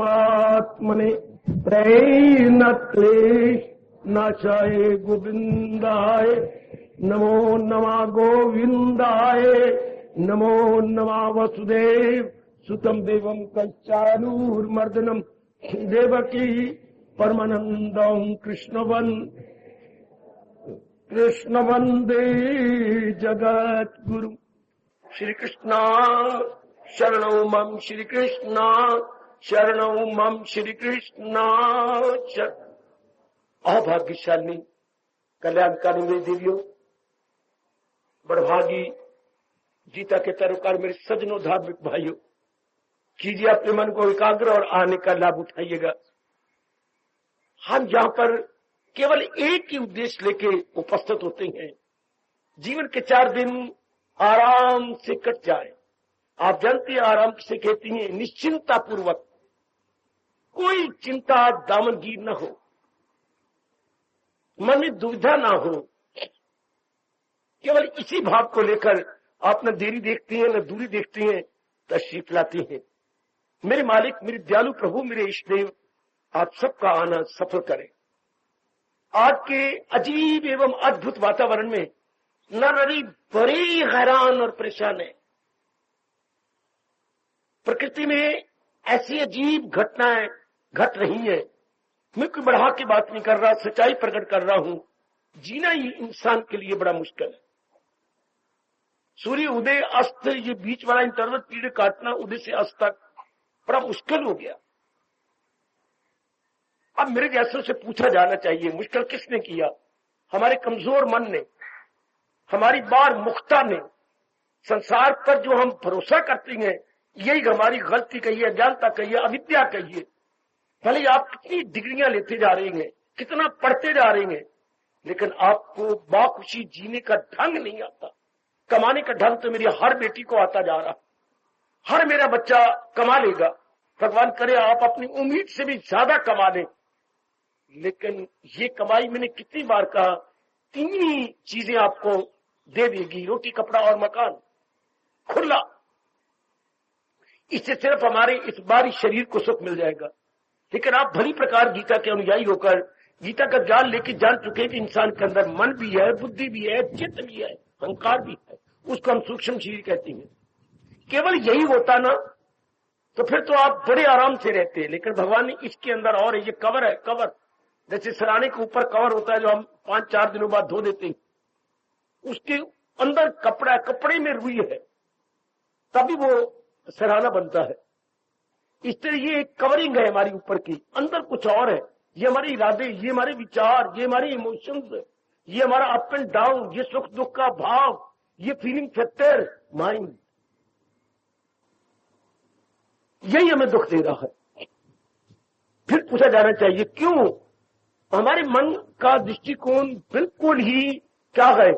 आत्मने प्रैन क्लेश नाशाय गोविंदाय नमो नमः गोविंदाय नमो नमः वसुदेव सुतम देवम कच्चानूर्मर्दनम देवकी परमानंदम कृष्ण वंदे जगत गुरु। श्री कृष्ण शरणौ मम श्री कृष्ण शरणौ मम श्री कृष्ण। अभाग्यशाली कल्याणकारी मेरी देवियों, बड़भागी गीता के तरोकार मेरे सज्जनों धार्मिक भाइयों, कीजिए अपने मन को एकाग्र और आने का लाभ उठाइएगा। हम यहाँ पर केवल एक ही उद्देश्य लेके उपस्थित होते हैं, जीवन के 4 दिन आराम से कट जाए। आप जानते हैं आराम किसे कहती हैं? निश्चिंता पूर्वक, कोई चिंता दामनगीर न हो, मन में दुविधा ना हो। केवल इसी भाव को लेकर आप न देरी देखती हैं न दूरी देखती हैं, तशरीफ लाती हैं। मेरे मालिक, मेरे दयालु प्रभु, मेरे इष्टदेव आप सबका आना सफल करें। आज के अजीब एवं अद्भुत वातावरण में नर नारी बड़े हैरान और परेशान है। प्रकृति में ऐसी अजीब घटनाएं घट रही है। मैं कोई बढ़ा के बात नहीं कर रहा, सच्चाई प्रकट कर रहा हूं। जीना ही इंसान के लिए बड़ा मुश्किल है। सूर्य उदय अस्त, ये बीच वाला इंटरवल पीरियड काटना उदय से अस्त तक बड़ा मुश्किल हो गया। अब मेरे जैसों से पूछा जाना चाहिए, मुश्किल किसने किया? हमारे कमजोर मन ने, हमारी बार मुख्ता ने। संसार पर जो हम भरोसा करते हैं, यही हमारी गलती कही है, अज्ञानता कही है, अविद्या कही है। भले आप कितनी डिग्रियां लेते जा रहे हैं, कितना पढ़ते जा रहे हैं, लेकिन आपको बाखुशी जीने का ढंग नहीं आता। कमाने का ढंग तो मेरी हर बेटी को आता जा रहा, हर मेरा बच्चा कमा लेगा। भगवान करे आप अपनी उम्मीद से भी ज्यादा कमा लें, लेकिन ये कमाई, मैंने कितनी बार कहा, 3 ही चीजें आपको दे देगी, रोटी कपड़ा और मकान खुला। इससे सिर्फ हमारे इस बारी शरीर को सुख मिल जाएगा। लेकिन आप भली प्रकार गीता के अनुयायी होकर गीता का ज्ञान लेके जान चुके कि इंसान के अंदर मन भी है, बुद्धि भी है, चित्त भी है, अहंकार भी है। उसको हम सूक्ष्म शरीर कहते हैं। केवल यही होता ना तो फिर तो आप बड़े आराम से रहते हैं। लेकिन भगवान ने इसके अंदर और ये कवर है, कवर जैसे सराने के ऊपर कवर होता है जो हम 5-4 दिनों बाद धो देते हैं, उसके अंदर कपड़ा, कपड़े में रुई है, तभी वो सराहना बनता है। इस तरह ये एक कवरिंग है हमारी ऊपर की, अंदर कुछ और है। ये हमारे इरादे, ये हमारे विचार, ये हमारे इमोशंस, ये हमारा अप एंड डाउन, ये सुख दुख का भाव, ये फीलिंग फैक्टर माइंड, यही हमें दुख दे रहा है। फिर पूछा जाना चाहिए क्यों? हमारे मन का दृष्टिकोण बिल्कुल ही क्या है?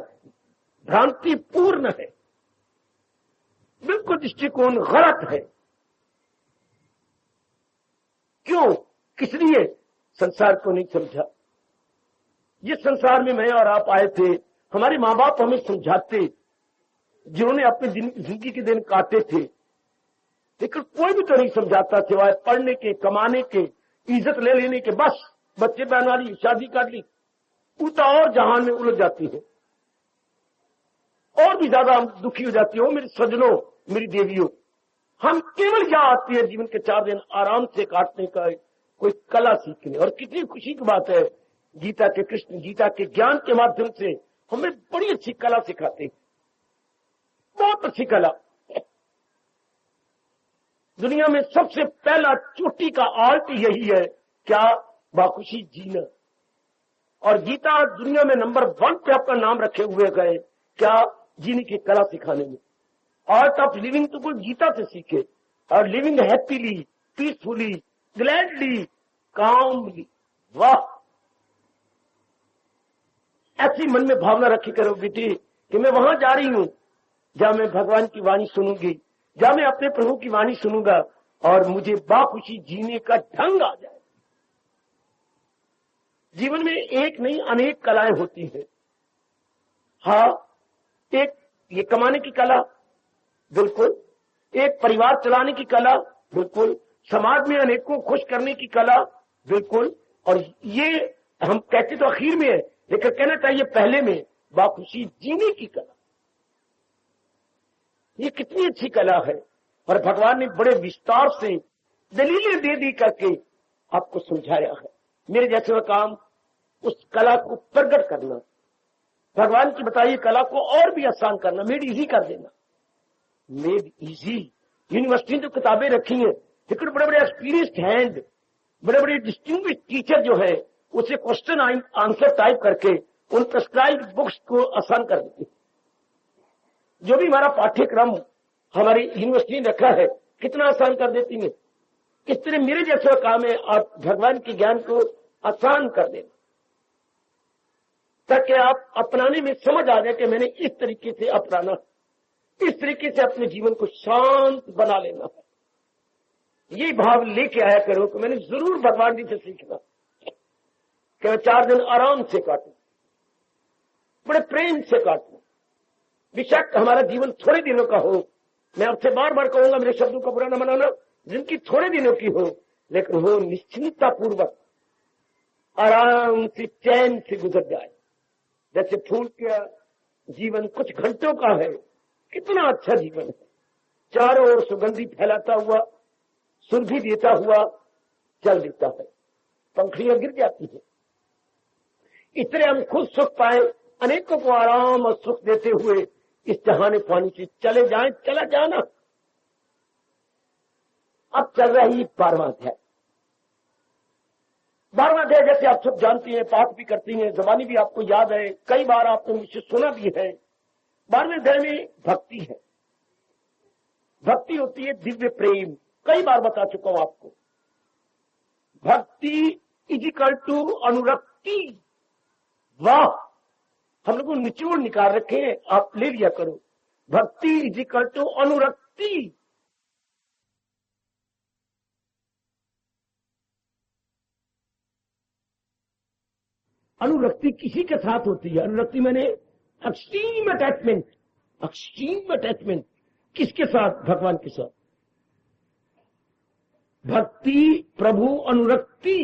भ्रांतिपूर्ण है, बिल्कुल दृष्टिकोण गलत है। क्यों? किस लिए? संसार को नहीं समझा। ये संसार में मैं और आप आए थे, हमारे माँ बाप हमें समझाते, जिन्होंने अपने जिंदगी के दिन काटे थे, लेकिन कोई भी तो नहीं समझाता सिवाय पढ़ने के, कमाने के, इज्जत ले लेने के। बस बच्चे बना ली, शादी कर ली, उल्टा और जहान में उलझ जाती है, और भी ज्यादा हम दुखी हो जाती हो। मेरे सज्जनों, मेरी देवियों, हम केवल यहाँ आते हैं जीवन के 4 दिन आराम से काटने का, कोई कला सीखने। और कितनी खुशी की बात है, गीता के कृष्ण गीता के ज्ञान के माध्यम से हमें बड़ी अच्छी कला सिखाते हैं, बहुत अच्छी कला। दुनिया में सबसे पहला चोटी का आर्ट यही है, क्या? बाखुशी जीना। और गीता दुनिया में नंबर 1 पे आपका नाम रखे हुए गए, क्या? जीने की कला सिखाने में। आर्ट ऑफ लिविंग तो कोई गीता से सीखे, और लिविंग हैप्पीली, पीसफुली, ग्लैडली, कामली। वाह! ऐसी मन में भावना रखी करो बेटी कि मैं वहां जा रही हूं जहां मैं भगवान की वाणी सुनूंगी, जहां मैं अपने प्रभु की वाणी सुनूंगा और मुझे बाखुशी जीने का ढंग आ जाए। जीवन में एक नहीं अनेक कलाएं होती हैं। हाँ, एक ये कमाने की कला, बिल्कुल। एक परिवार चलाने की कला, बिल्कुल। समाज में अनेकों खुश करने की कला, बिल्कुल। और ये हम कहते तो आखिर में है, लेकिन कहना चाहिए पहले में, बाखुशी जीने की कला। ये कितनी अच्छी कला है, और भगवान ने बड़े विस्तार से दलीलें दे दी करके आपको समझाया है। मेरे जैसे काम उस कला को प्रकट करना, भगवान की बताइए कला को और भी आसान करना, मेड इजी कर देना। Made easy. यूनिवर्सिटी जो किताबें रखी हैं, लेकिन बड़े बड़े एक्सपीरियंस्ड हैंड, बड़े बड़े डिस्टिंग्विश्ड टीचर जो है, उसे क्वेश्चन आंसर टाइप करके उन प्रेस्क्राइब्ड बुक्स को आसान कर देती। जो भी हमारा पाठ्यक्रम हमारी यूनिवर्सिटी ने रखा है, कितना आसान कर देती है। इस तरह मेरे जैसा काम है आप भगवान के ज्ञान को आसान कर देना, ताकि आप अपनाने में समझ आ जाए कि मैंने इस तरीके से अपनाना, इस तरीके से अपने जीवन को शांत बना लेना है। ये भाव लेके आया करो कि मैंने जरूर भगवान जी से सीखना, कि मैं 4 दिन आराम से काटूं, बड़े प्रेम से काटूं। बेशक हमारा जीवन थोड़े दिनों का हो, मैं आपसे बार बार कहूंगा मेरे शब्दों का बुरा न मनाना, जिनकी थोड़े दिनों की हो, लेकिन वो निश्चिंतता पूर्वक आराम से चैन से गुजर जाए। जैसे फूल का जीवन कुछ घंटों का है, कितना अच्छा जीवन है, चारों ओर सुगंधी फैलाता हुआ, सुरभि देता हुआ चल देता है, पंखड़ियां गिर जाती है। इस तरह हम खुद सुख पाए, अनेकों को आराम और सुख देते हुए इस जहाने पानी से चले जाएं, चला जाना। अब चल रही 12वां अध्याय। 12वां अध्याय जैसे आप सब जानती हैं, पाठ भी करती हैं, जबानी भी आपको याद है, कई बार आपने मुझसे सुना भी है। 12वें अध्याय में भक्ति है। भक्ति होती है दिव्य प्रेम, कई बार बता चुका हूं आपको। भक्ति इज इक्वल टू अनुरक्ति। वाह, हम लोगों ने निचोड़ निकाल रखे हैं, आप ले लिया करो। भक्ति इज इक्वल टू अनुरक्ति। अनुरक्ति किसी के साथ होती है। अनुरक्ति मैंने एक्सट्रीम अटैचमेंट। एक्सट्रीम अटैचमेंट किसके साथ? भगवान के साथ। भक्ति, प्रभु, अनुरक्ति।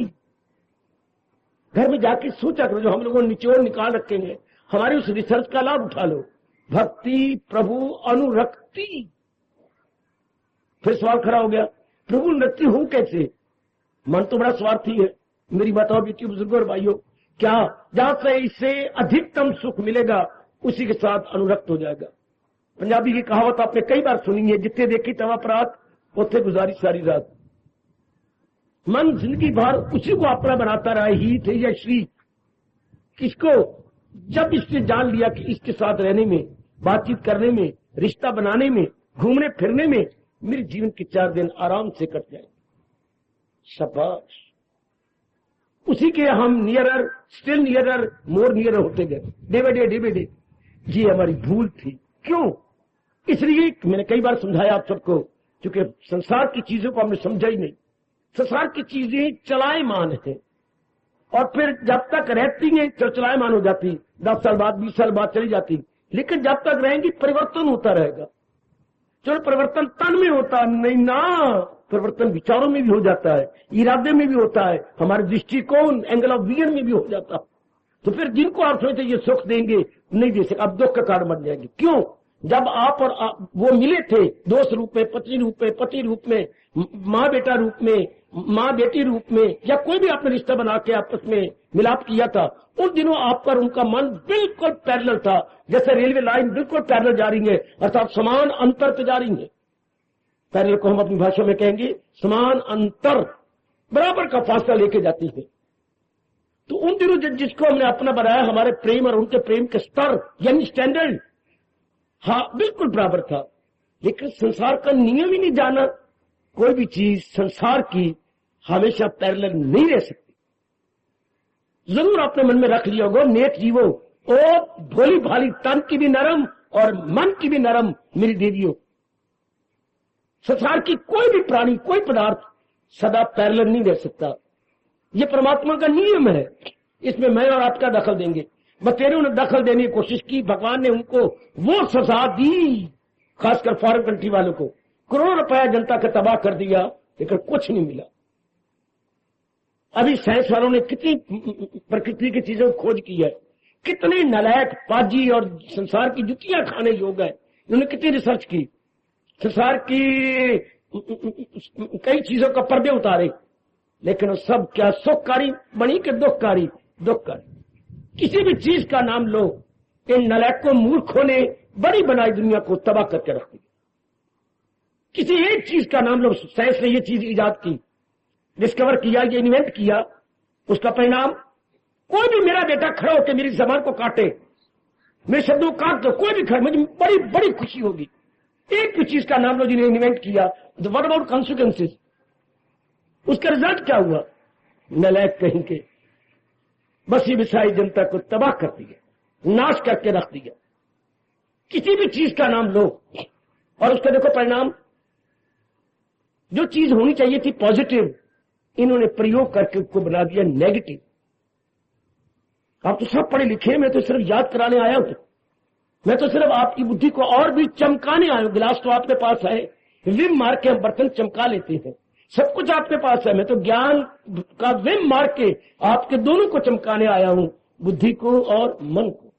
घर में जाके सोचा करो, जो हम लोगों ने निचोड़ निकाल रखे हैं, हमारे उस रिसर्च का लाभ उठा लो। भक्ति, प्रभु, अनुरक्ति। फिर सवाल खड़ा हो गया, प्रभु अनुरक्ति हूं कैसे? मन तो बड़ा स्वार्थी है। मेरी बताओ बेटियों, बुजुर्गों और भाइयों, क्या जहां से इससे अधिकतम सुख मिलेगा उसी के साथ अनुरक्त हो जाएगा। पंजाबी की कहावत आपने कई बार सुनी है, जितने देखी तवा परात उतने गुजारी सारी रात। मन जिंदगी भर उसी को अपना बनाता रहा, ही थे या श्री। किसको? जब इसने जान लिया कि इसके साथ रहने में, बातचीत करने में, रिश्ता बनाने में, घूमने फिरने में मेरे जीवन के 4 दिन आराम से कट जाए। शाबाश। उसी के हम नियरर, स्टिल नियरर, मोर नियरर होते गए, डे बाय डे। ये हमारी भूल थी। क्यों? इसलिए मैंने कई बार समझाया आप सबको, क्योंकि संसार की चीजों को हमने समझा ही नहीं। संसार की चीजें चलायमान है, और फिर जब तक रहती हैं तो चलायमान हो जाती, 10 साल बाद, 20 साल बाद चली जाती, लेकिन जब तक रहेंगी परिवर्तन होता रहेगा। चलो, परिवर्तन तन में होता नहीं ना, परिवर्तन विचारों में भी हो जाता है, इरादे में भी होता है, हमारे दृष्टिकोण, एंगल ऑफ विजन में भी हो जाता है। तो फिर जिनको आप सोचते ये सुख देंगे, नहीं दे सकते, अब दुख का कारण बन जाएंगे। क्यों? जब आप और वो मिले थे, दोस्त रूप में, पत्नी रूप में, पति रूप में, माँ बेटा रूप में, माँ बेटी रूप में, या कोई भी आपने रिश्ता बना के आपस में मिलाप किया था, उन दिनों आपका और उनका मन बिल्कुल पैरेलल था, जैसे रेलवे लाइन बिल्कुल पैरेलल जा रही है, अर्थात समान अंतर पे जा रही है। पैरेलल को हम अपनी भाषा में कहेंगे समान अंतर, बराबर का फासला लेके जाती है। तो उन दिनों जिसको हमने अपना बनाया, हमारे प्रेम और उनके प्रेम के स्तर यानी स्टैंडर्ड, हाँ बिल्कुल बराबर था। लेकिन संसार का नियम ही नहीं जाना, कोई भी चीज संसार की हमेशा पैरेलल नहीं रह सकती। जरूर आपने मन में रख लिया होगा, नेक जीवो, ओ भोली भाली तन की भी नरम और मन की भी नरम मेरी देवियों। संसार की कोई भी प्राणी, कोई पदार्थ सदा पैरेलल नहीं रह सकता। ये परमात्मा का नियम है, इसमें मैं और आप क्या दखल देंगे? बतेरों ने दखल देने की कोशिश की, भगवान ने उनको वो सजा दी, खासकर फॉरेन कंट्री वालों को। करोड़ों रुपया जनता का तबाह कर दिया, लेकिन कुछ नहीं मिला। अभी साइंस वालों ने कितनी प्रकृति की चीजों की खोज की है, कितने नालायक पाजी और संसार की जुतियां खाने योग है, इन्होंने कितनी रिसर्च की, संसार की कई चीजों का पर्दे उतारे, लेकिन सब क्या सुखकारी बनी कि दुखकारी? दुखकारी। किसी भी चीज का नाम लो, इन नालायकों मूर्खों ने बड़ी बनाई दुनिया को तबाह करके रख दी। किसी एक चीज का नाम लो, साइंस ने ये चीज इजाद की, डिस्कवर किया, ये इन्वेंट किया, उसका परिणाम कोई भी मेरा बेटा खड़ा होकर मेरी जबान को काटे, मेरे शब्दों को काट दो, कोई भी खड़ा, मुझे बड़ी बड़ी खुशी होगी। एक भी चीज का नाम लो जिन्हें इन्वेंट किया, तो व्हाट अबाउट कॉन्सिक्वेंसेस? उसका रिजल्ट क्या हुआ? नालायक कहीं के बसी बिसाई जनता को तबाह कर दिया, नाश करके रख दिया। किसी भी चीज का नाम लो और उसका देखो परिणाम। जो चीज होनी चाहिए थी पॉजिटिव, इन्होंने प्रयोग करके उसको बना दिया नेगेटिव। आप तो सब पढ़े लिखे, मैं तो सिर्फ याद कराने आया हूं, मैं तो सिर्फ आपकी बुद्धि को और भी चमकाने आया हूं। गिलास तो आपके पास है, विम मार के हम बर्तन चमका लेते हैं, सब कुछ आपके पास है। मैं तो ज्ञान का विम मार के आपके दोनों को चमकाने आया हूं, बुद्धि को और मन को।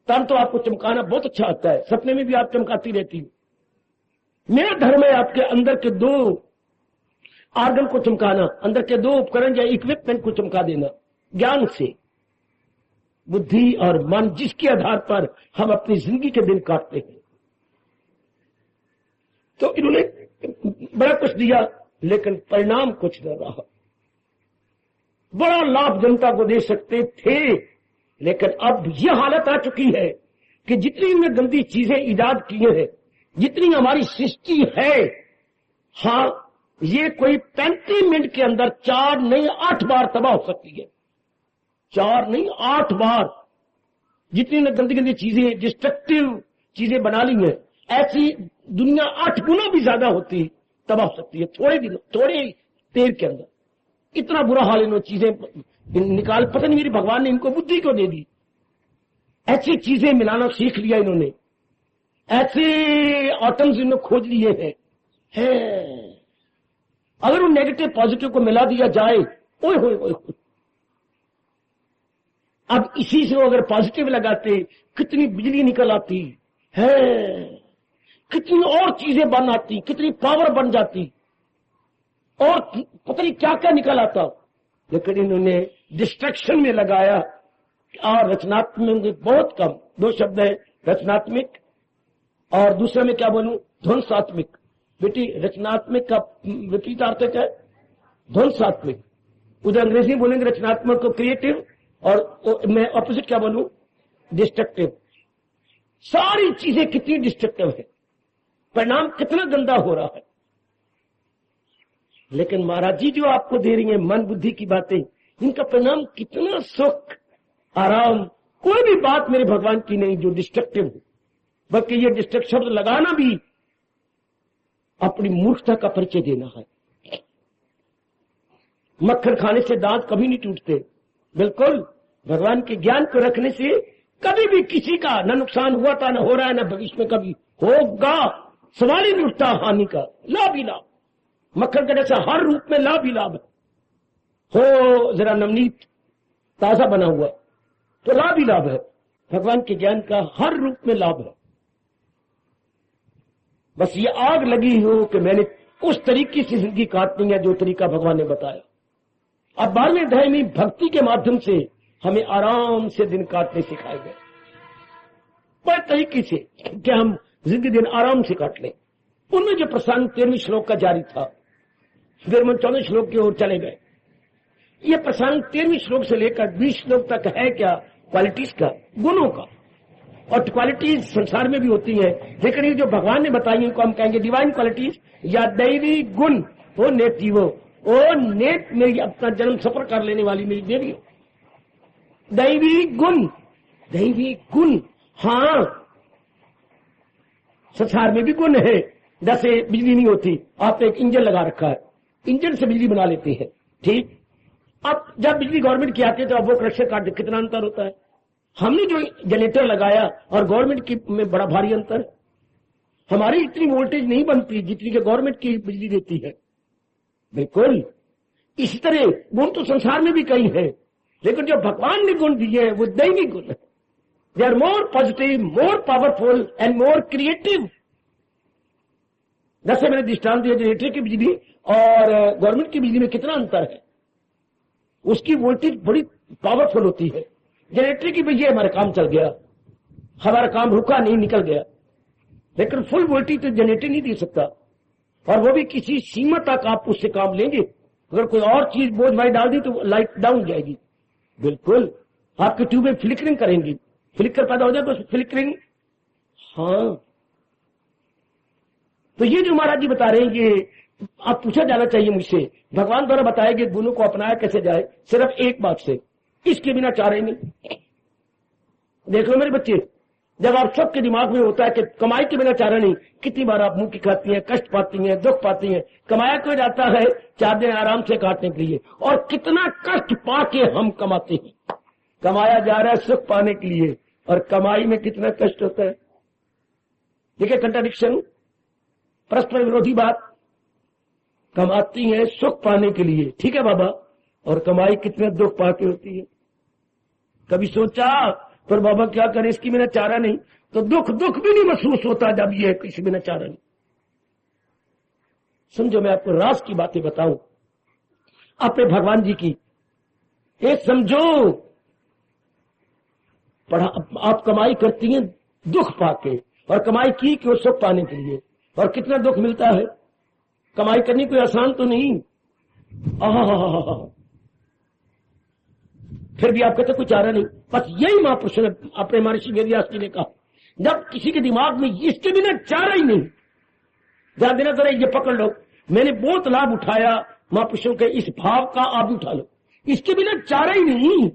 तब तो आपको चमकाना बहुत अच्छा आता है, सपने में भी आप चमकाती रहती हो। मेरा धर्म है आपके अंदर के दो आर्गन को चमकाना, अंदर के दो उपकरण या इक्विपमेंट को चमका देना ज्ञान से। बुद्धि और मन जिसके आधार पर हम अपनी जिंदगी के दिन काटते हैं। तो इन्होंने बड़ा कुछ दिया, लेकिन परिणाम कुछ न रहा। बड़ा लाभ जनता को दे सकते थे, लेकिन अब यह हालत आ चुकी है कि जितनी इनने गंदी चीजें ईजाद की हैं, जितनी हमारी सृष्टि है, हाँ, ये कोई 35 मिनट के अंदर 4 नहीं 8 बार तबाह हो सकती है। 4 नहीं 8 बार। जितनी गंदी गंदी चीजें, डिस्ट्रक्टिव चीजें बना ली हैं, ऐसी दुनिया 8 गुना भी ज्यादा होती, तबाह हो सकती है थोड़े दिन, थोड़े देर के अंदर। इतना बुरा हाल इन्होंने चीजें निकाल, पता नहीं मेरी भगवान ने इनको बुद्धि क्यों दे दी। ऐसी चीजें मिलाना सीख लिया इन्होंने, ऐसे एटम्स इन्होंने खोज लिए हैं। अगर वो नेगेटिव पॉजिटिव को मिला दिया जाए, ओए होए होए, अब इसी से अगर पॉजिटिव लगाते, कितनी बिजली निकल आती है, कितनी और चीजें बन आती, कितनी पावर बन जाती, और पता नहीं क्या क्या निकल आता। लेकिन इन्होंने डिस्ट्रक्शन में लगाया और रचनात्मक बहुत कम। 2 शब्द है, रचनात्मक और दूसरे में क्या बोलूं, ध्वंसात्मक। बेटी रचनात्मक का विपरीत अर्थ क्या है? ध्वंसात्मक। उधर अंग्रेजी बोलेंगे रचनात्मक को क्रिएटिव, और मैं ऑपोजिट क्या बोलूं, डिस्ट्रक्टिव। सारी चीजें कितनी डिस्ट्रक्टिव है, परिणाम कितना गंदा हो रहा है। लेकिन महाराज जी जो आपको दे रही हैं मन बुद्धि की बातें, इनका परिणाम कितना सुख आराम। कोई भी बात मेरे भगवान की नहीं जो डिस्ट्रक्टिव हो, बल्कि ये डिस्ट्रक्ट शब्द लगाना भी अपनी मूर्खता का परिचय देना है। मक्खन खाने से दांत कभी नहीं टूटते, बिल्कुल। भगवान के ज्ञान को रखने से कभी भी किसी का न नुकसान हुआ था, न हो रहा है, न भविष्य में कभी होगा। सवाल ही नहीं उठता हानि का, लाभ ही लाभ। मक्खन का जैसा हर रूप में लाभ ही लाभ हो, जरा नवनीत ताजा बना हुआ तो लाभ ही लाभ है। भगवान के ज्ञान का हर रूप में लाभ है। बस ये आग लगी हो कि मैंने उस तरीके से जिंदगी काटनी है जो तरीका भगवान ने बताया। अब 12वें अध्याय में भक्ति के माध्यम से हमें आराम से दिन काटने सिखाए गए, बड़े तरीके से कि हम जिंदगी दिन आराम से काट लें। उनमें जो प्रसंग 13वें श्लोक का जारी था, फिर हम 14वें श्लोक की ओर चले गए। यह प्रसंग 13वें श्लोक से लेकर 20 श्लोक तक है क्या, क्वालिटीज का, गुणों का। और क्वालिटीज संसार में भी होती है, लेकिन ये जो भगवान ने बताई इनको हम कहेंगे डिवाइन क्वालिटीज या दैवी गुण। वो नेटिवो, ओ नेट मेरी अपना जन्म सफर कर लेने वाली मेरी देवी, दैवी गुण, दैवी गुण। हाँ, संसार में भी गुण है। जैसे बिजली नहीं होती, आपने एक इंजन लगा रखा है, इंजन से बिजली बना लेते हैं, ठीक। अब जब बिजली गवर्नमेंट की आती है तो अब वो कनेक्शन काट, कितना अंतर होता है। हमने जो जनरेटर लगाया और गवर्नमेंट की में बड़ा भारी अंतर है। हमारी इतनी वोल्टेज नहीं बनती जितनी कि गवर्नमेंट की बिजली देती है। बिल्कुल। इसी तरह गुण तो संसार में भी कई हैं, लेकिन जो भगवान ने गुण दिए हैं वो दैवी गुण है। They are more positive, more powerful and more creative. जैसे मैंने दृष्टांत दिया जनरेटर की बिजली और गवर्नमेंट की बिजली में कितना अंतर है। उसकी वोल्टेज बड़ी पावरफुल होती है। जनरेटर की बिजली हमारा काम चल गया, हमारा काम रुका नहीं, निकल गया। लेकिन फुल वोल्टेज तो जनरेटर नहीं दे सकता, और वो भी किसी सीमा तक आप उससे काम लेंगे। अगर कोई और चीज बोझ भाई डाल दी तो लाइट डाउन जाएगी। बिल्कुल। आपकी ट्यूबें फ्लिकरिंग करेंगी, फ्लिकर पैदा हो जाए तो फ्लिकरिंग। हाँ, तो ये जो महाराज जी बता रहे हैं कि आप पूछा जाना चाहिए मुझसे, भगवान द्वारा बताया कि गुणों को अपनाया कैसे जाए, सिर्फ एक बात से, इसके बिना चारे नहीं। देख लो मेरे बच्चे, जब आप सबके दिमाग में होता है कि कमाई के बिना चारा नहीं, कितनी बार आप मुंह की खाती हैं, कष्ट पाती हैं, दुख पाती हैं। कमाया क्यों जाता है? 4 दिन आराम से काटने के लिए, और कितना कष्ट पाके हम कमाते हैं। कमाया जा रहा है सुख पाने के लिए, और कमाई में कितना कष्ट होता है। देखिए कंट्राडिक्शन, परस्पर विरोधी बात। कमाती है सुख पाने के लिए, ठीक है बाबा, और कमाई कितने दुख पाके होती है। कभी सोचा पर बाबा क्या करे, इसकी बिना चारा नहीं। तो दुख भी नहीं महसूस होता जब ये किसी बिना चारा नहीं। समझो, मैं आपको राज की बातें बताऊं अपने भगवान जी की। एक समझो, आप कमाई करती हैं दुख पाके, और कमाई की क्यों? सुख पाने के लिए। और कितना दुख मिलता है। कमाई करनी कोई आसान तो नहीं। फिर भी आप कहते कोई चारा नहीं। बस यही महापुरुष ने अपने महर्षि वेदव्यास जी ने कहा, जब किसी के दिमाग में इसके बिना चारा ही नहीं, ध्यान देना जरा, ये पकड़ लो। मैंने बहुत लाभ उठाया महापुरुषों के इस भाव का, आप भी उठा लो। इसके बिना चारा ही नहीं।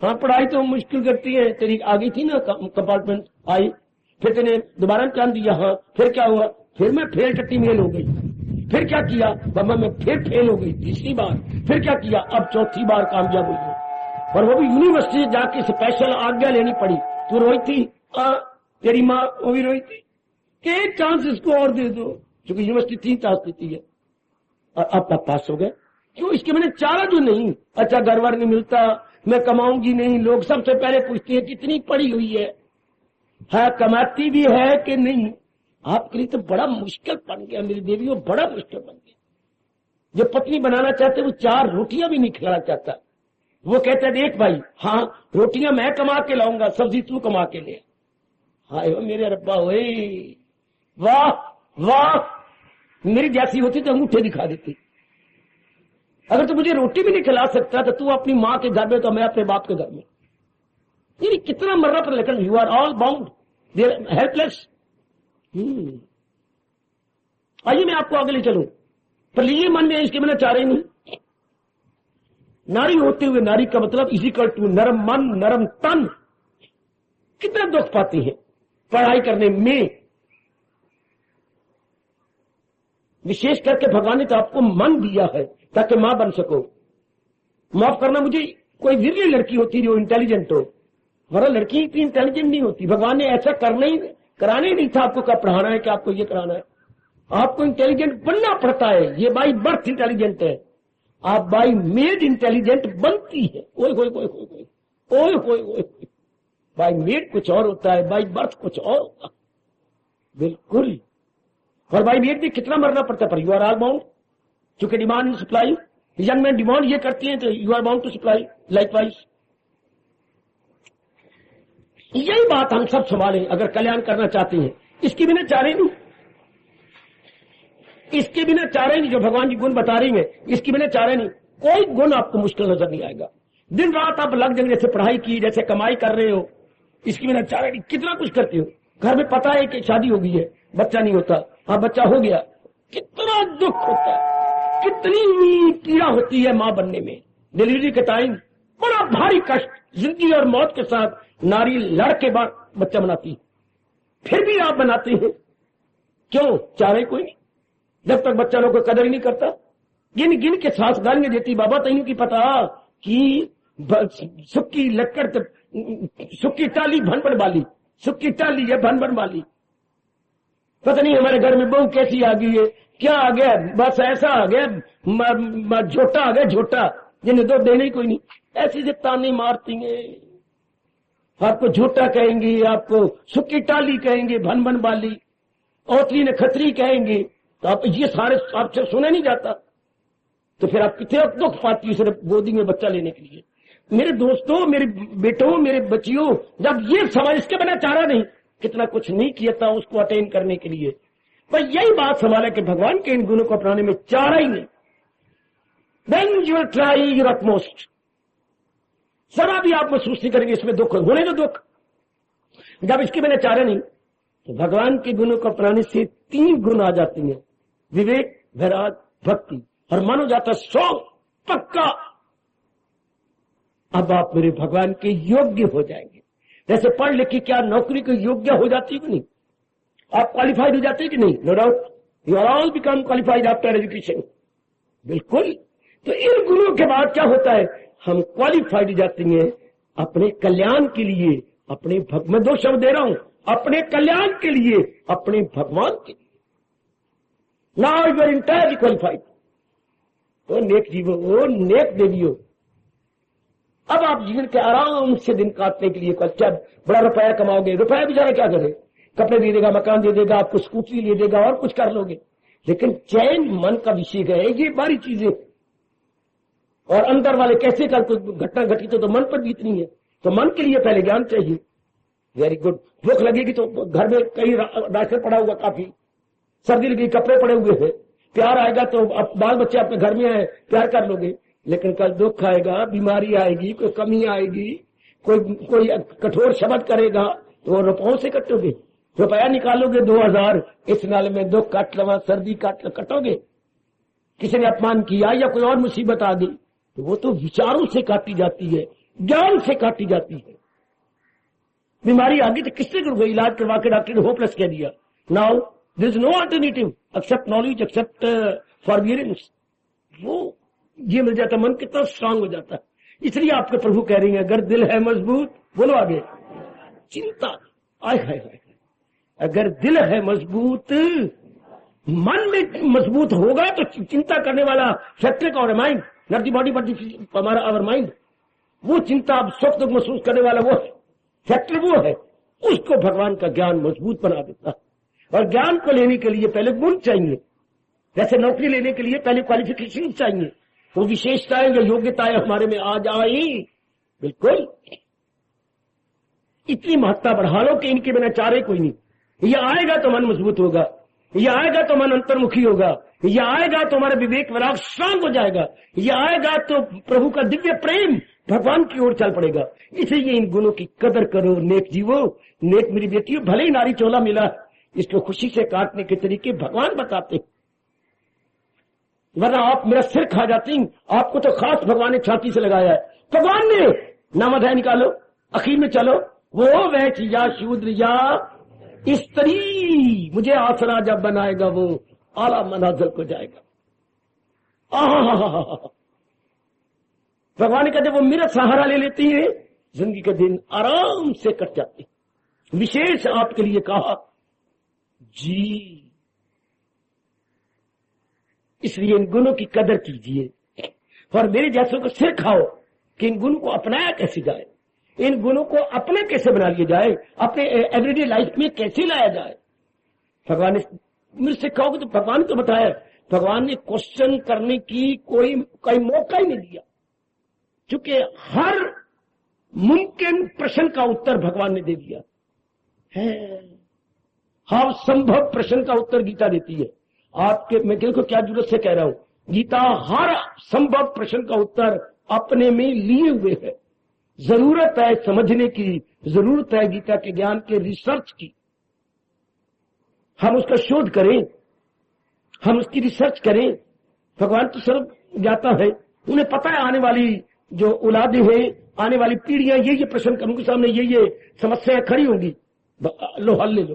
हाँ, पढ़ाई तो मुश्किल करती है, तेरी आ गई थी ना कंपार्टमेंट आई, फिर तेने दोबारा इम्तिहान दिया। हाँ, फिर क्या हुआ? फिर मैं फेल टट्टी मेल हो गई। फिर क्या किया बाबा? मैं फिर फेल हो गई 3री बार। फिर क्या किया? अब 4थी बार कामयाब हुई है, और वो भी यूनिवर्सिटी जाके स्पेशल आज्ञा लेनी पड़ी। तू रोई थी? तेरी माँ वो भी रोई थी कि एक चांस इसको और दे दो, क्योंकि यूनिवर्सिटी 3 चांस देती है, और अब पास हो गए। क्यों? इसके मैंने चारा जो नहीं। अच्छा, घर बार नहीं मिलता, मैं कमाऊंगी नहीं। लोग सबसे पहले पूछते हैं कितनी पढ़ी हुई है, कमाती भी है कि नहीं। आपके लिए तो बड़ा मुश्किल बन गया मेरी देवी, वो बड़ा मुश्किल बन गया। जो पत्नी बनाना चाहते वो 4 रोटियां भी नहीं खिलाना चाहता। वो कहता है देख भाई, हाँ रोटियां मैं कमा के लाऊंगा, सब्जी तू कमा के ले। हाय मेरे रब्बा, ओए वाह वाह, मेरी जैसी होती तो अंगूठे दिखा देती। अगर तू मुझे रोटी भी नहीं खिला सकता तो तू अपनी माँ के घर में, तो मैं अपने बाप के घर में। ये कितना मर रहा पर, लेकिन you are all bound, they are helpless. आइए मैं आपको आगे ले चलूं, पर लिए मन में इसके बिना चारे नहीं। नारी होते हुए नारी का मतलब इजिकल टू नरम मन नरम तन। कितना दुख पाती है पढ़ाई करने में। विशेष करके भगवान ने तो आपको मन दिया है ताकि मां बन सको। माफ करना मुझे, कोई विरली लड़की होती जो इंटेलिजेंट हो, वरना लड़की इतनी इंटेलिजेंट नहीं होती। भगवान ने ऐसा कराने ही नहीं था आपको, क्या पढ़ाना है, क्या आपको ये कराना है। आपको इंटेलिजेंट बनना पड़ता है। ये बाई बर्थ इंटेलिजेंट है, आप बाई मेड इंटेलिजेंट बनती है। ओए होए होए होए ओए होए होए, बाई मेड कुछ और होता है, बाई बर्थ कुछ और होता है। बिल्कुल। और बाई मेड भी कितना मरना पड़ता है, पर यू आर ऑल बाउंड, क्योंकि demand and supply. Young man demand ये करती है तो you are bound to supply likewise. यही बात हम सब संभालें अगर कल्याण करना चाहते हैं। इसके बिना चारे नहीं, इसके बिना चारे नहीं। जो भगवान जी गुण बता रही है, इसके बिना चारे नहीं। कोई गुण आपको मुश्किल नजर नहीं आएगा। दिन रात आप लग जाएंगे, जैसे पढ़ाई की, जैसे कमाई कर रहे हो, इसके बिना चारे नहीं। कितना कुछ करते हो, घर में पता है कि शादी हो गई है, बच्चा नहीं होता, हाँ बच्चा हो गया, कितना दुख होता है, कितनी पीड़ा होती है मां बनने में। डिलीवरी के टाइम बड़ा भारी कष्ट, जिंदगी और मौत के साथ नारी लड़ के बाद बच्चा बनाती, फिर भी आप बनाते हैं। क्यों? चारे कोई नहीं। जब तक बच्चा लोग को कदर ही नहीं करता, गिन गिन के साथ गालियां देती, बाबा तैनू की पता कि सुक्की लक्कड़ सुक्की टाली भन भन वाली, सुक्की टाली है भन भन वाली। पता नहीं हमारे घर में बहू कैसी आ गई है, क्या आ गया, बस ऐसा आ गया, झोटा आ गया, झोटा जिन्हें दो देने ही कोई नहीं। ऐसी से ताने मारती हैं, आपको झोटा कहेंगे, आपको सुक्की टाली कहेंगे, भन भन बाली, औतली ने खतरी कहेंगे। तो आप ये सारे आपसे सुना नहीं जाता, तो फिर आप कितने दुख पाती हो सिर्फ गोदी में बच्चा लेने के लिए। मेरे दोस्तों, मेरे बेटों, मेरे बच्चियों, जब ये सवाल, इसके बिना चारा नहीं, कितना कुछ नहीं किया था उसको अटेन करने के लिए। पर यही बात सवाल है कि भगवान के इन गुणों को अपनाने में चारा ही नहीं। Then you will try your utmost. जरा भी आप महसूस नहीं करेंगे इसमें दुख, होने दो दुख। जब इसके बिना चारा नहीं, तो भगवान के गुणों को अपनाने से 3 गुण आ जाती हैं, विवेक, वैराग, भक्ति, और मन हो जाता 100 पक्का। अब आप मेरे भगवान के योग्य हो जाएंगे। जैसे पढ़ लिख के क्या नौकरी को योग्य हो जाती है कि नहीं, आप क्वालिफाइड हो जाते हैं कि नहीं? No doubt you are all become qualified after education. बिल्कुल। तो इन गुरुओं के बाद क्या होता है, हम क्वालिफाइड हो जाते हैं अपने कल्याण के लिए, अपने मैं 2 शब्द दे रहा हूं, अपने कल्याण के लिए, अपने भगवान के लिए। Now you are entirely qualified. तो नेक जीवो, वो नेक देवियो, अब आप जीवन के आराम से दिन काटने के लिए क्या बड़ा रुपया कमाओगे। रुपया बेचारा क्या करे, कपड़े दे देगा, मकान दे देगा, आपको स्कूटरी ले देगा और कुछ कर लोगे, लेकिन चैन मन का विषय है। ये बारी चीजें और अंदर वाले कैसे कर कोई घटना घटी तो मन पर बीतनी है, तो मन के लिए पहले ज्ञान चाहिए। Very good. भूख लगेगी तो घर में कहीं राशन पड़ा हुआ, काफी सर्दी लगी, कपड़े पड़े हुए हैं। प्यार आएगा तो बाल बच्चे आपके घर में आए, प्यार कर लोगे। लेकिन कल दुख आएगा, बीमारी आएगी, कोई कमी आएगी, कोई कठोर शब्द करेगा, तो रुपयों से कटोगे। रुपया निकालोगे 2000, इस नाल में दुख काट लवा, सर्दी कटोगे। किसी ने अपमान किया या कोई और मुसीबत आ गई, तो वो तो विचारों से काटी जाती है, ज्ञान से काटी जाती है। बीमारी आ गई तो किससे करोगे, इलाज करवा के डॉक्टर ने होपलेस कह दिया। Now there is no alternative except knowledge, except forbearance. वो ये मिल जाता, मन कितना स्ट्रांग हो जाता है। इसलिए आपके प्रभु कह रही हैं, अगर दिल है मजबूत, बोलो आगे, चिंता आय है। अगर दिल है मजबूत, मन में मजबूत होगा तो चिंता करने वाला फैक्टर कौन है? Mind, not the body but हमारा आवर माइंड। वो चिंता आप सुख दुख महसूस करने वाला वो फैक्टर वो है, उसको भगवान का ज्ञान मजबूत बना देता है। और ज्ञान को लेने के लिए पहले गुण चाहिए, जैसे नौकरी लेने के लिए पहले क्वालिफिकेशन चाहिए, वो विशेषताएं या योग्यताएं हमारे में आ जाए। बिल्कुल, इतनी महत्ता बढ़ा लो कि इनके बिना चारे कोई नहीं। ये आएगा तो मन मजबूत होगा, ये आएगा तो मन अंतर्मुखी होगा, ये आएगा तो हमारा विवेक वैराग शांत हो जाएगा, ये आएगा तो प्रभु का दिव्य प्रेम भगवान की ओर चल पड़ेगा। इसलिए इन गुणों की कदर करो नेक जीवो। नेक मेरी बेटियों, भले ही नारी चोला मिला, इसको खुशी से काटने के तरीके भगवान बताते, वरना आप मेरा सिर खा जाती। आपको तो खास भगवान ने छाती से लगाया है। भगवान ने नामध्याय निकालो, आखिर में चलो, वो वैश्य या शूद्र या स्त्री मुझे आसरा जब बनाएगा, वो आला मनाजिल को जाएगा। भगवान कहते वो मेरा सहारा ले लेती है, जिंदगी के दिन आराम से कट जाते। विशेष आपके लिए कहा जी, इसलिए इन गुणों की कदर कीजिए और मेरे जैसों को सिर खाओ कि इन गुणों को अपनाया कैसे जाए, इन गुणों को अपने कैसे बना लिया जाए, अपने एवरीडे लाइफ में कैसे लाया जाए। भगवान ने मुझसे कहोगे तो भगवान ने तो बताया, भगवान ने क्वेश्चन करने की कोई मौका ही नहीं दिया, क्योंकि हर मुमकिन प्रश्न का उत्तर भगवान ने दे दिया है। हर संभव प्रश्न का उत्तर गीता देती है। आपके मैं को क्या जरूरत से कह रहा हूं, गीता हर संभव प्रश्न का उत्तर अपने में लिए हुए है। जरूरत है समझने की, जरूरत है गीता के ज्ञान के रिसर्च की। हम उसका शोध करें, हम उसकी रिसर्च करें। भगवान तो सर्व ज्ञाता है, उन्हें पता है आने वाली जो औलादें हैं, आने वाली पीढ़ियां ये प्रश्न उनके सामने ये समस्याएं खड़ी होंगी। लो हल ले लो,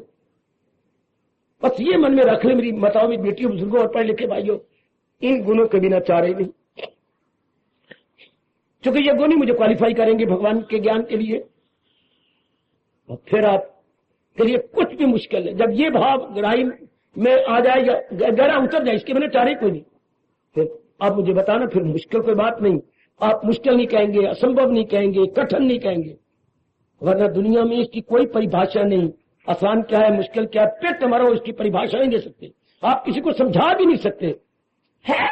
बस ये मन में रख ले मेरी माताओं, मेरी बेटियों, बुजुर्गों और पढ़े लिखे भाइयों, इन गुणों के बिना चारे नहीं, क्योंकि ये गुण ही मुझे क्वालिफाई करेंगे भगवान के ज्ञान के लिए। और फिर आप के लिए कुछ भी मुश्किल है। जब ये भाव गहराई में आ जाए या गहरा उतर जाए, इसके बिना चारे कोई नहीं। फिर आप मुझे बताना, फिर मुश्किल कोई बात नहीं। आप मुश्किल नहीं कहेंगे, असंभव नहीं कहेंगे, कठिन नहीं कहेंगे, वरना दुनिया में इसकी कोई परिभाषा नहीं। आसान क्या है, मुश्किल क्या है, पेट मरो, इसकी परिभाषा नहीं दे सकते। आप किसी को समझा भी नहीं सकते है।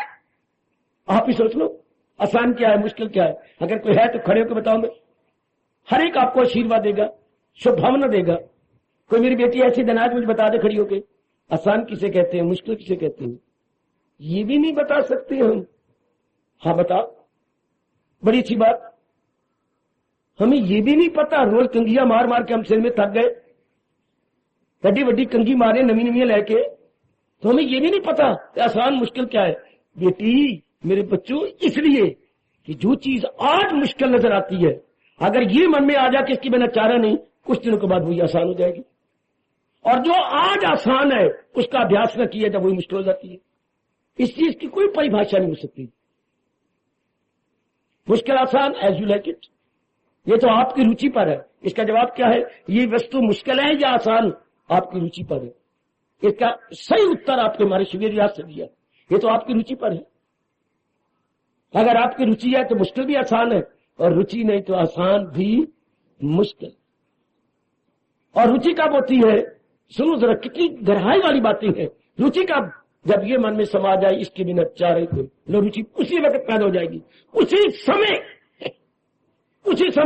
आप ही सोच लो, आसान क्या है, मुश्किल क्या है। अगर कोई है तो खड़े होकर बताओ। मैं हर एक आपको आशीर्वाद देगा, शुभभावना देगा। कोई मेरी बेटी ऐसी धनाज मुझे बता दे खड़ी होके, आसान किसे कहते हैं, मुश्किल किसे कहते हैं, ये भी नहीं बता सकते हम। हाँ बता, बड़ी अच्छी बात। हमें ये भी नहीं पता, रोज कंगिया मार मार के हम सिर में थक गए, बड़ी बड़ी कंगी मारे नवी नवी लेके, तो हमें ये भी नहीं पता आसान मुश्किल क्या है। बेटी मेरे बच्चों, इसलिए कि जो चीज आज मुश्किल नजर आती है, अगर ये मन में आ जाए कि इसकी बिना चारा नहीं, कुछ दिनों के बाद वही आसान हो जाएगी। और जो आज आसान है उसका अभ्यास न किया जब वही मुश्किल हो जाती है। इस चीज की कोई परिभाषा नहीं हो सकती। मुश्किल आसान, एज यू लाइक इट, ये तो आपकी रुचि पर है। इसका जवाब क्या है, ये वस्तु मुश्किल है या आसान, आपकी रुचि पर है। इसका सही उत्तर आपके हमारे शिविर रियाज से दिया, ये तो आपकी रुचि पर है। अगर आपकी रुचि है तो मुश्किल भी आसान है, और रुचि नहीं तो आसान भी मुश्किल। और रुचि कब होती है, सुनो जरा कितनी गहराई वाली बातें हैं। रुचि कब, जब ये मन में समा जाए इसके बिना चारे कोई, लो रुचि उसी वक्त पैदा हो जाएगी। उसी समय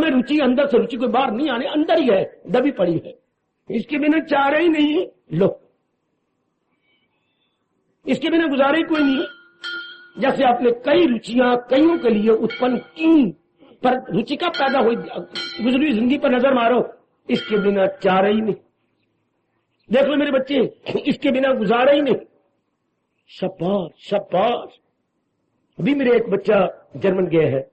रुचि अंदर से, रुचि कोई बाहर नहीं आने, अंदर ही है, दबी पड़ी है, इसके बिना चारे ही नहीं। लो इसके बिना गुजारे ही कोई नहीं। जैसे आपने कई रुचियां कईयों के लिए उत्पन्न की, पर रुचि का पैदा हुई, गुजरी जिंदगी पर नजर मारो, इसके बिना चारे ही नहीं। देख लो मेरे बच्चे, इसके बिना गुजारा ही नहीं। शाबाश शाबाश। अभी मेरे एक बच्चा जर्मन गया है,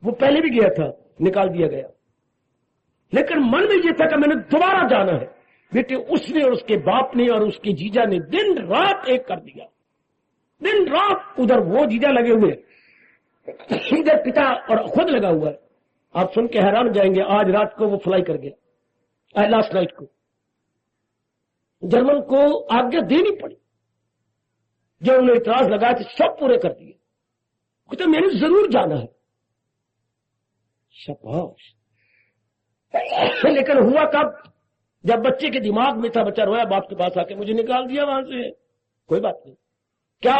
वो पहले भी गया था, निकाल दिया गया, लेकिन मन में ये था कि मैंने दोबारा जाना है। बेटे उसने और उसके बाप ने और उसके जीजा ने दिन रात एक कर दिया, दिन रात। उधर वो जीजा लगे हुए, इधर पिता और खुद लगा हुआ है। आप सुन के हैरान हो जाएंगे, आज रात को वो फ्लाई कर गया, लास्ट नाइट को। जर्मन को आज्ञा देनी पड़ी, जो उन्होंने इतराज लगाया थे सब पूरे कर दिए, कहते मैंने जरूर जाना है। शाबाश। लेकिन हुआ कब, जब बच्चे के दिमाग में था, बच्चा रोया बाप के पास आके, मुझे निकाल दिया वहां से। कोई बात नहीं, क्या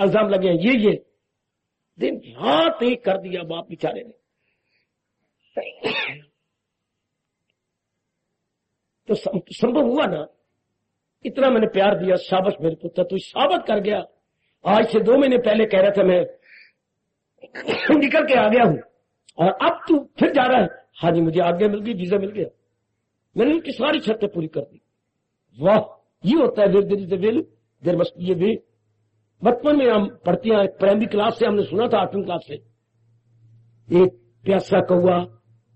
इल्जाम लगे, ये दिन रात एक कर दिया बाप बेचारे ने। तो संभव हुआ ना, इतना मैंने प्यार दिया, शाबाश मेरे पुत्र, तू साबित कर गया। आज से 2 महीने पहले कह रहा था मैं निकल के आ गया हूं, और अब तू फिर जा रहा है। हाँ जी, मुझे आज्ञा मिल गई, वीजा मिल गया, मैंने उनकी सारी शर्तें पूरी कर दी। वाह, ये होता है विल देयर मस्ट बी ए वे। बचपन में हम पढ़ते हैं, प्राइमरी क्लास से हमने सुना था, 8वीं क्लास से, एक प्यासा कौआ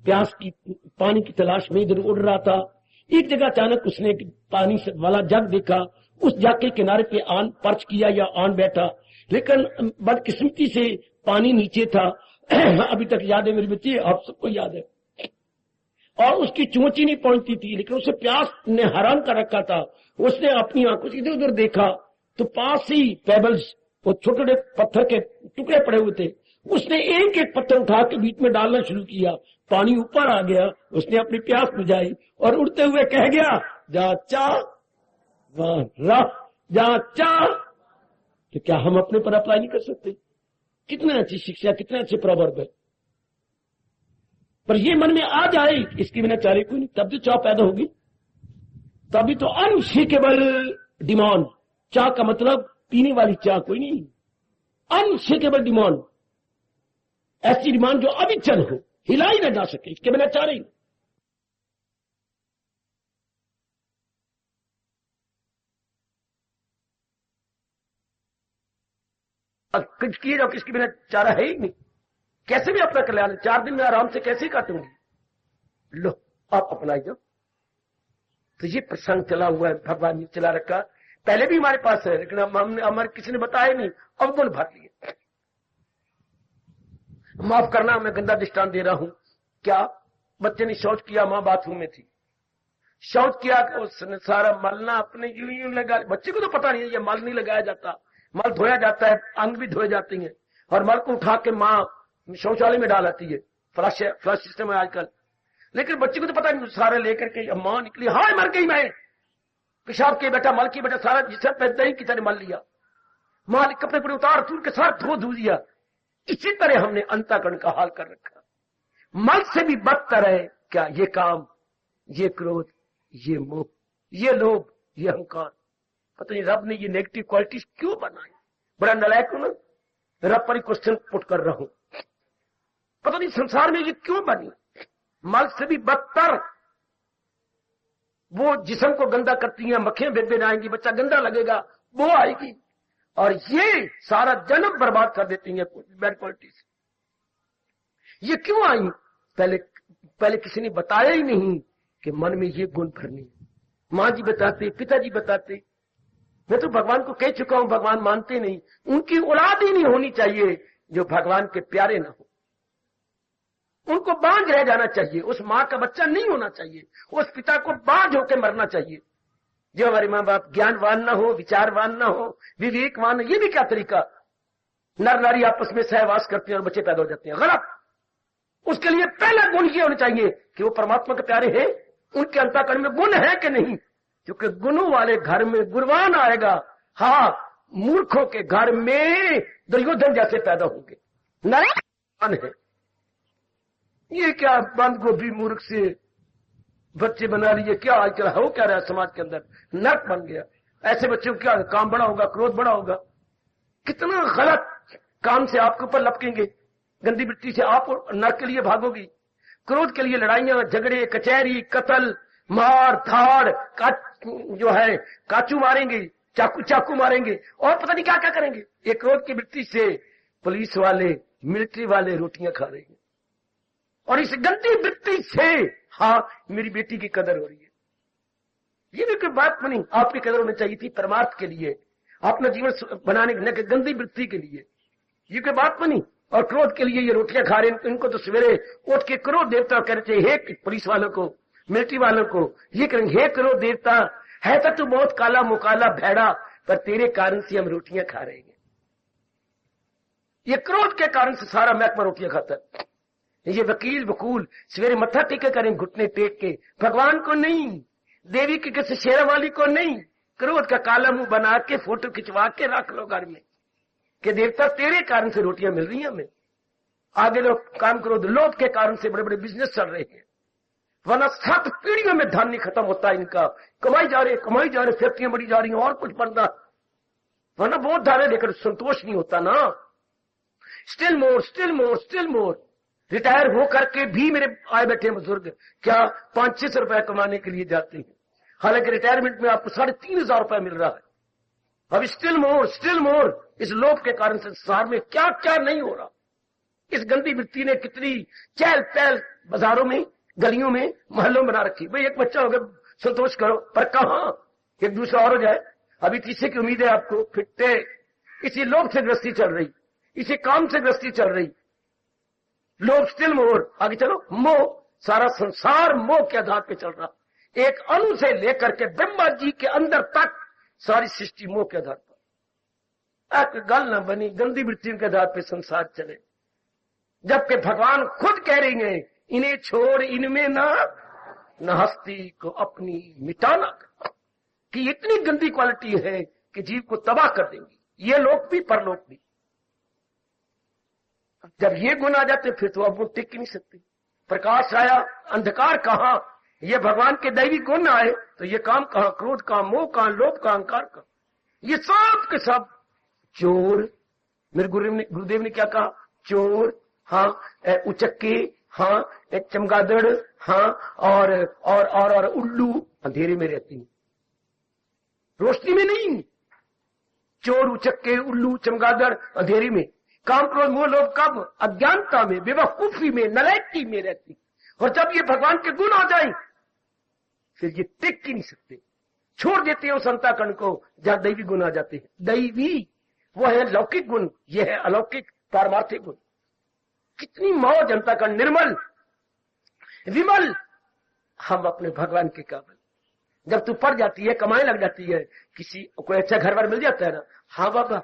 प्यास की पानी की तलाश में इधर उड़ रहा था। एक जगह अचानक उसने पानी से वाला जग देखा, उस जग के किनारे पे आन पर्च किया या आन बैठा, लेकिन बदकिस्मती से पानी नीचे था। अभी तक याद है मेरी बच्ची, आप सबको याद है। और उसकी चोंची नहीं पहुंचती थी, लेकिन उसे प्यास ने हैरान कर रखा था। उसने अपनी आंखों से इधर उधर देखा तो पास ही पेबल्स, वो छोटे छोटे पत्थर के टुकड़े पड़े हुए थे। उसने एक एक पत्थर उठा के बीच में डालना शुरू किया, पानी ऊपर आ गया। उसने अपनी प्यास बुझाई और उड़ते हुए कह गया, जा चाह जा चाह। तो क्या हम अपने पर अप्लाई नहीं कर सकते? कितना अच्छी शिक्षा, कितना अच्छे प्रवर्ब है। पर ये मन में आ जाए इसके बिना चारे कोई नहीं, तब तो चाह पैदा होगी। तभी तो अनशेकेबल डिमांड, चाह का मतलब पीने वाली चाह कोई नहीं, अनशेकेबल डिमांड, ऐसी डिमांड जो अविचल हो, हिला ही ना जा सके, इसके बिना चाह रही। कुछ किए जाओ, किसके बिना चारा है ही नहीं। कैसे भी अपना कल्याण 4 दिन में आराम से कैसे काटूंगी, लो आप अपनाई जाओ। तो ये प्रसंग चला हुआ है, भगवान ने चला रखा, पहले भी हमारे पास है, लेकिन हमने हमारे किसी ने बताया नहीं, अवगुण भर लिए। माफ करना, मैं गंदा दृष्टांत दे रहा हूं। क्या बच्चे ने शौच किया, मां बाथरूम में थी, शौच किया, उसने सारा मल ना अपने यूं यूं लगा। बच्चे को तो पता नहीं है ये मल नहीं लगाया जाता, मल धोया जाता है, अंग भी धोए जाती हैं, और मल को उठा के माँ शौचालय में डाल आती है। फ्लश सिस्टम है आजकल। लेकिन बच्चे को तो पता नहीं, सारे लेकर के माँ निकली, हाय मर गई मैं, पेशाब के बेटा, मल की बेटा, सारा जिससे पैदा ही की तरह मल लिया। माँ ने कपड़े पड़े उतार तूर के साथ धो दिया। इसी तरह हमने अंतःकरण का हाल कर रखा। मल से भी बदतर है क्या ये काम, ये क्रोध, ये मोह, ये लोभ, ये अहंकार। पता नहीं रब ने ये नेगेटिव क्वालिटीज क्यों बनाई। बड़ा नालायक हूं ना, रब पर ही क्वेश्चन पुट कर रहा हूं। पता नहीं संसार में ये क्यों बनी। मल से भी बदतर वो जिस्म को गंदा करती हैं, मक्खियां बेबे आएंगी, बच्चा गंदा लगेगा, वो आएगी, और ये सारा जन्म बर्बाद कर देती हैं बैड क्वालिटीज। ये क्यों आई? पहले किसी ने बताया ही नहीं कि मन में ये गुण भरनी है। माँ जी बताते, पिताजी बताते। मैं तो भगवान को कह चुका हूं, भगवान मानते नहीं। उनकी औलाद ही नहीं होनी चाहिए जो भगवान के प्यारे ना हो। उनको बांझ रह जाना चाहिए। उस माँ का बच्चा नहीं होना चाहिए, उस पिता को बांझ होकर मरना चाहिए। जो हमारे माँ बाप ज्ञानवान ना हो, विचारवान ना हो, विवेकवान, ये भी क्या तरीका। नर नारी आपस में सहवास करते हैं और बच्चे पैदा हो जाते हैं, गलत। उसके लिए पहला गुण ये होना चाहिए कि वो परमात्मा के प्यारे हैं, उनके अंतःकरण में गुण है कि नहीं। क्योंकि गुणों वाले घर में गुणवान आएगा। हाँ, मूर्खों के घर में दुर्योधन जैसे पैदा होंगे। नर है ये क्या बंद गोभी मूर्ख से बच्चे बना लिए, क्या आजकल हो क्या रहा है समाज के अंदर, नर्क बन गया। ऐसे बच्चों को क्या काम बड़ा होगा, क्रोध बड़ा होगा। कितना गलत काम से आपके ऊपर लपकेंगे, गंदी मिट्टी से आप नर्क के लिए भागोगी। क्रोध के लिए लड़ाइयां, झगड़े, कचहरी, कत्ल, मार धाड़, जो है काचू मारेंगे, चाकू मारेंगे, और पता नहीं क्या क्या करेंगे। ये क्रोध की मिट्टी से पुलिस वाले, मिलिट्री वाले रोटियां खा रहे हैं, और इस गंदी मिट्टी से हाँ मेरी बेटी की कदर हो रही है। ये भी कोई बात नहीं। आपकी कदर होनी चाहिए थी परमार्थ के लिए, अपना जीवन बनाने के, गंदी वृत्ति के लिए। ये कोई बात नहीं। और क्रोध के लिए ये रोटियां खा रहे हैं। इनको तो सवेरे उठ के क्रोध देवता कहते हैं, हे पुलिस वालों को, मिलिट्री वालों को ये करेंगे, हे क्रोध देवता, है तो तू बहुत काला मुकाला भैड़ा, पर तेरे कारण से हम रोटियां खा रहे हैं। ये क्रोध के कारण से सारा महकमा रोटियां खाता है। ये वकील वकूल सवेरे मत्था टेके करें, घुटने टेक के, भगवान को नहीं, देवी की किसी शेरा वाली को नहीं, क्रोध का काला मुंह बना के फोटो खिंचवा के रख लो घर में कि देवता तेरे कारण से रोटियां मिल रही हैं हमें। आगे लोग काम करो, लोभ के कारण से बड़े बड़े बिजनेस चल रहे हैं, वरना 7 पीढ़ियों में धन नहीं खत्म होता इनका। कमाई जा रहे, फैक्ट्रियां बढ़ी जा रही हैं, और कुछ बढ़ना, वरना बहुत धारे लेकर संतोष नहीं होता ना। Still more, still more, still more. Retire हो करके भी मेरे आए बैठे बुजुर्ग क्या 500-600 रुपए कमाने के लिए जाते हैं, हालांकि रिटायरमेंट में आपको 3,500 रुपए मिल रहा है। अब स्टिल मोर, स्टिल मोर। इस लोभ के कारण संसार में क्या क्या नहीं हो रहा। इस गंदी वृत्ति ने कितनी चहल पहल बाजारों में, गलियों में, मोहल्लों बना रखी। भाई एक बच्चा हो गया, संतोष करो, पर कहां एक दूसरा और हो जाए। अभी तीसरे की उम्मीद है आपको, फिटते इसी लोभ से गृहस्थी चल रही, इसी काम से गृहस्थी चल रही। लोभ, स्टिल मोर। आगे चलो, मोह। सारा संसार मोह के आधार पे चल रहा। एक अणु से लेकर के ब्रह्मा जी के अंदर तक सारी सृष्टि मोह के आधार पर। एक गल न बनी, गंदी वृत्तियों के आधार पे संसार चले, जबकि भगवान खुद कह रही हैं, इन्हें छोड़ इनमें न हस्ती को अपनी मिटाना, कि इतनी गंदी क्वालिटी है कि जीव को तबाह कर देंगी, ये लोग भी परलोक भी। जब ये गुण आ जाते फिर तो अब वो टिक ही नहीं सकते। प्रकाश आया, अंधकार कहां। ये भगवान के दैवी गुण आए तो ये काम कहां, क्रोध कहां, मोह कहां, लोभ कहां, अहंकार कहां। ये सब के सब चोर। मेरे गुरुदेव ने क्या कहा, चोर, हाँ, उचक्के, हाँ, एक चमगादड़, हाँ, और उल्लू अंधेरे में रहती हैं, रोशनी में नहीं। चोर, उचक्के, उल्लू, चमगादड़ अंधेरे में। काम, क्रोध, मोह, लोभ कब, अज्ञानता में, बेवकूफी में, नलायकी में रहती। और जब ये भगवान के गुण आ जाए फिर ये टिक ही नहीं सकते, छोड़ देते हैं उस अंतःकरण को जहां दैवी गुण आ जाते हैं। दैवी वो है लौकिक गुण, ये है अलौकिक पारमार्थिक गुण। कितनी मौज, अंतःकरण निर्मल, विमल। हम अपने भगवान के काबिल, जब तू पढ़ जाती है, कमाने लग जाती है, किसी कोई अच्छा घर बार मिल जाता है ना, हाँ बाबा,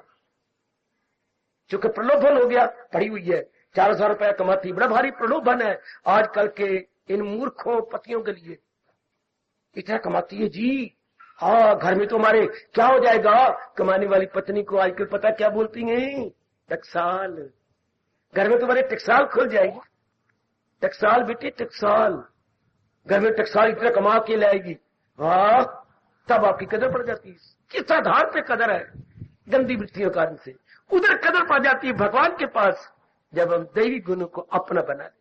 चूंकि प्रलोभन हो गया, पड़ी हुई है, 4,000 रुपया कमाती, बड़ा भारी प्रलोभन है आजकल के इन मूर्खों पतियों के लिए। इतना कमाती है जी, हाँ, घर में तो हमारे क्या हो जाएगा। कमाने वाली पत्नी को आजकल पता क्या बोलती हैं? टकसाल। घर में तुम्हारे टकसाल खुल जाएगी। टकसाल बेटे, टकसाल। घर में टकसाल इतना कमा के लाएगी, हाँ, तब आपकी कदर पड़ जाती है। किस आधार पे कदर है? गंदी वृत्तियों के कारण से। उधर कदर पड़ जाती है भगवान के पास, जब हम दैवी गुणों को अपना बना देते।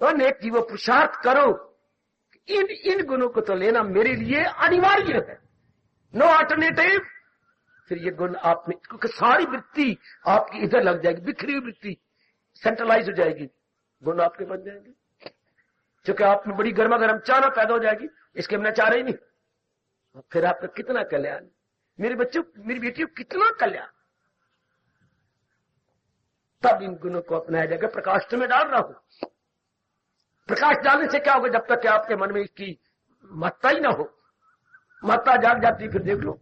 तो नेक जीवो, पुरुषार्थ करो, इन गुणों को तो लेना मेरे लिए अनिवार्य है, नो अल्टरनेटिव। फिर ये गुण आप में, क्योंकि सारी वृत्ति आपकी इधर लग जाएगी, बिखरी हुई वृत्ति सेंट्रलाइज हो जाएगी, गुण आपके बन जाएंगे। क्योंकि आप में बड़ी गर्मा गर्म चाहना पैदा हो जाएगी, इसके बिना चाह रही नहीं। फिर आपका कितना कल्याण, मेरे बच्चों, मेरी बेटियों, कितना कल्याण। तब इन गुणों को अपनाया जाएगा। प्रकाश तो मैं डाल रहा हूं, प्रकाश डालने से क्या होगा? जब तक कि आपके मन में इसकी महत्ता ही ना हो। महत्ता जाग जाती, फिर देख लो,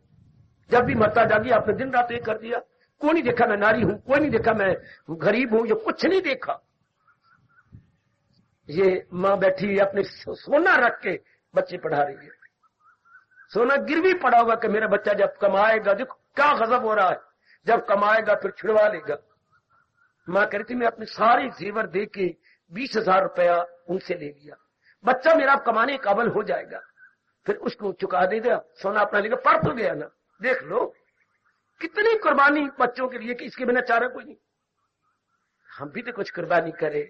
जब भी महत्ता जागी, आपने दिन रात एक कर दिया। कोई नहीं देखा मैं नारी हूं, कोई नहीं देखा मैं गरीब हूं, ये कुछ नहीं देखा। ये माँ बैठी अपने सोना रख के बच्चे पढ़ा रही है, सोना गिरवी पड़ा होगा कि मेरा बच्चा जब कमाएगा, देखो क्या गजब हो रहा है, जब कमाएगा फिर छुड़वा लेगा। माँ कह रही थी मैं अपने सारे जेवर दे के 20,000 रुपया उनसे ले लिया, बच्चा मेरा कमाने काबिल हो जाएगा, फिर उसको चुका दे दिया, सोना अपना लेगा, पढ़ तो गया ना। देख लो कितनी कुर्बानी बच्चों के लिए कि इसके बिना चारा कोई नहीं। हम भी तो कुछ कुर्बानी करें।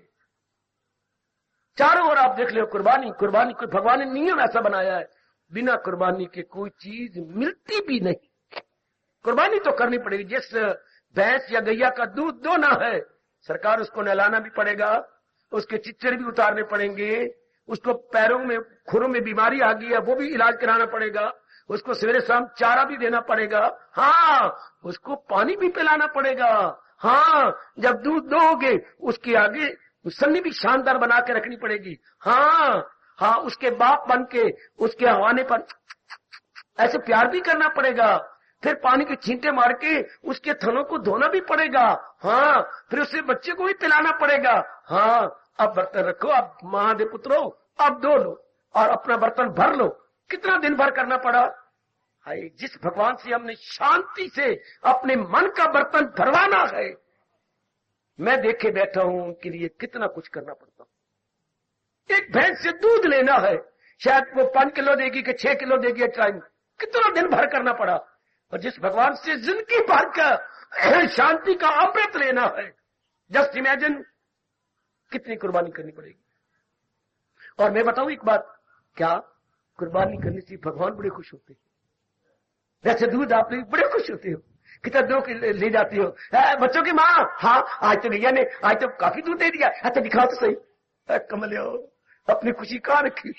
चारों ओर आप देख लो कुर्बानी कुर्बानी, कोई भगवान ने नियम ऐसा बनाया है, बिना कुर्बानी के कोई चीज मिलती भी नहीं। कुर्बानी तो करनी पड़ेगी। जिस भैंस या गैया का दूध दोना है, सरकार उसको नहलाना भी पड़ेगा, उसके चिच्चर भी उतारने पड़ेंगे, उसको पैरों में खुरों में बीमारी आ गई है वो भी इलाज कराना पड़ेगा, उसको सवेरे शाम चारा भी देना पड़ेगा, हाँ, उसको पानी भी पिलाना पड़ेगा, हाँ, जब दूध दोगे उसके आगे सन्नी भी शानदार बना के रखनी पड़ेगी, हाँ हाँ, उसके बाप बन के उसके हवाने पर ऐसे प्यार भी करना पड़ेगा, फिर पानी के छींटे मार के उसके थनों को धोना भी पड़ेगा, हाँ, फिर उससे बच्चे को भी पिलाना पड़ेगा, हाँ। अब बर्तन रखो, अब महादेव पुत्रो, अब धो लो और अपना बर्तन भर लो। कितना दिन भर करना पड़ा? हाय, जिस भगवान से हमने शांति से अपने मन का बर्तन भरवाना है, मैं देखे बैठा हूं उनके लिए कितना कुछ करना पड़ता। एक भैंस से दूध लेना है, शायद वो 5 किलो देगी कि 6 किलो देगी टाइम, कितना दिन भर करना पड़ा। और जिस भगवान से जिंदगी भर का शांति का अमृत लेना है, जस्ट इमेजिन कितनी कुर्बानी करनी पड़ेगी। और मैं बताऊं एक बात, क्या कुर्बानी करने से भगवान बड़े खुश होते हैं। वैसे दूध आप लोग बड़े खुश होते हो, कितना दो ले जाती हो बच्चों की माँ, हाँ आज तो भैया ने आज तो काफी दूध दे दिया, अच्छा दिखाओ तो सही, कमल अपनी खुशी कहाँ रखी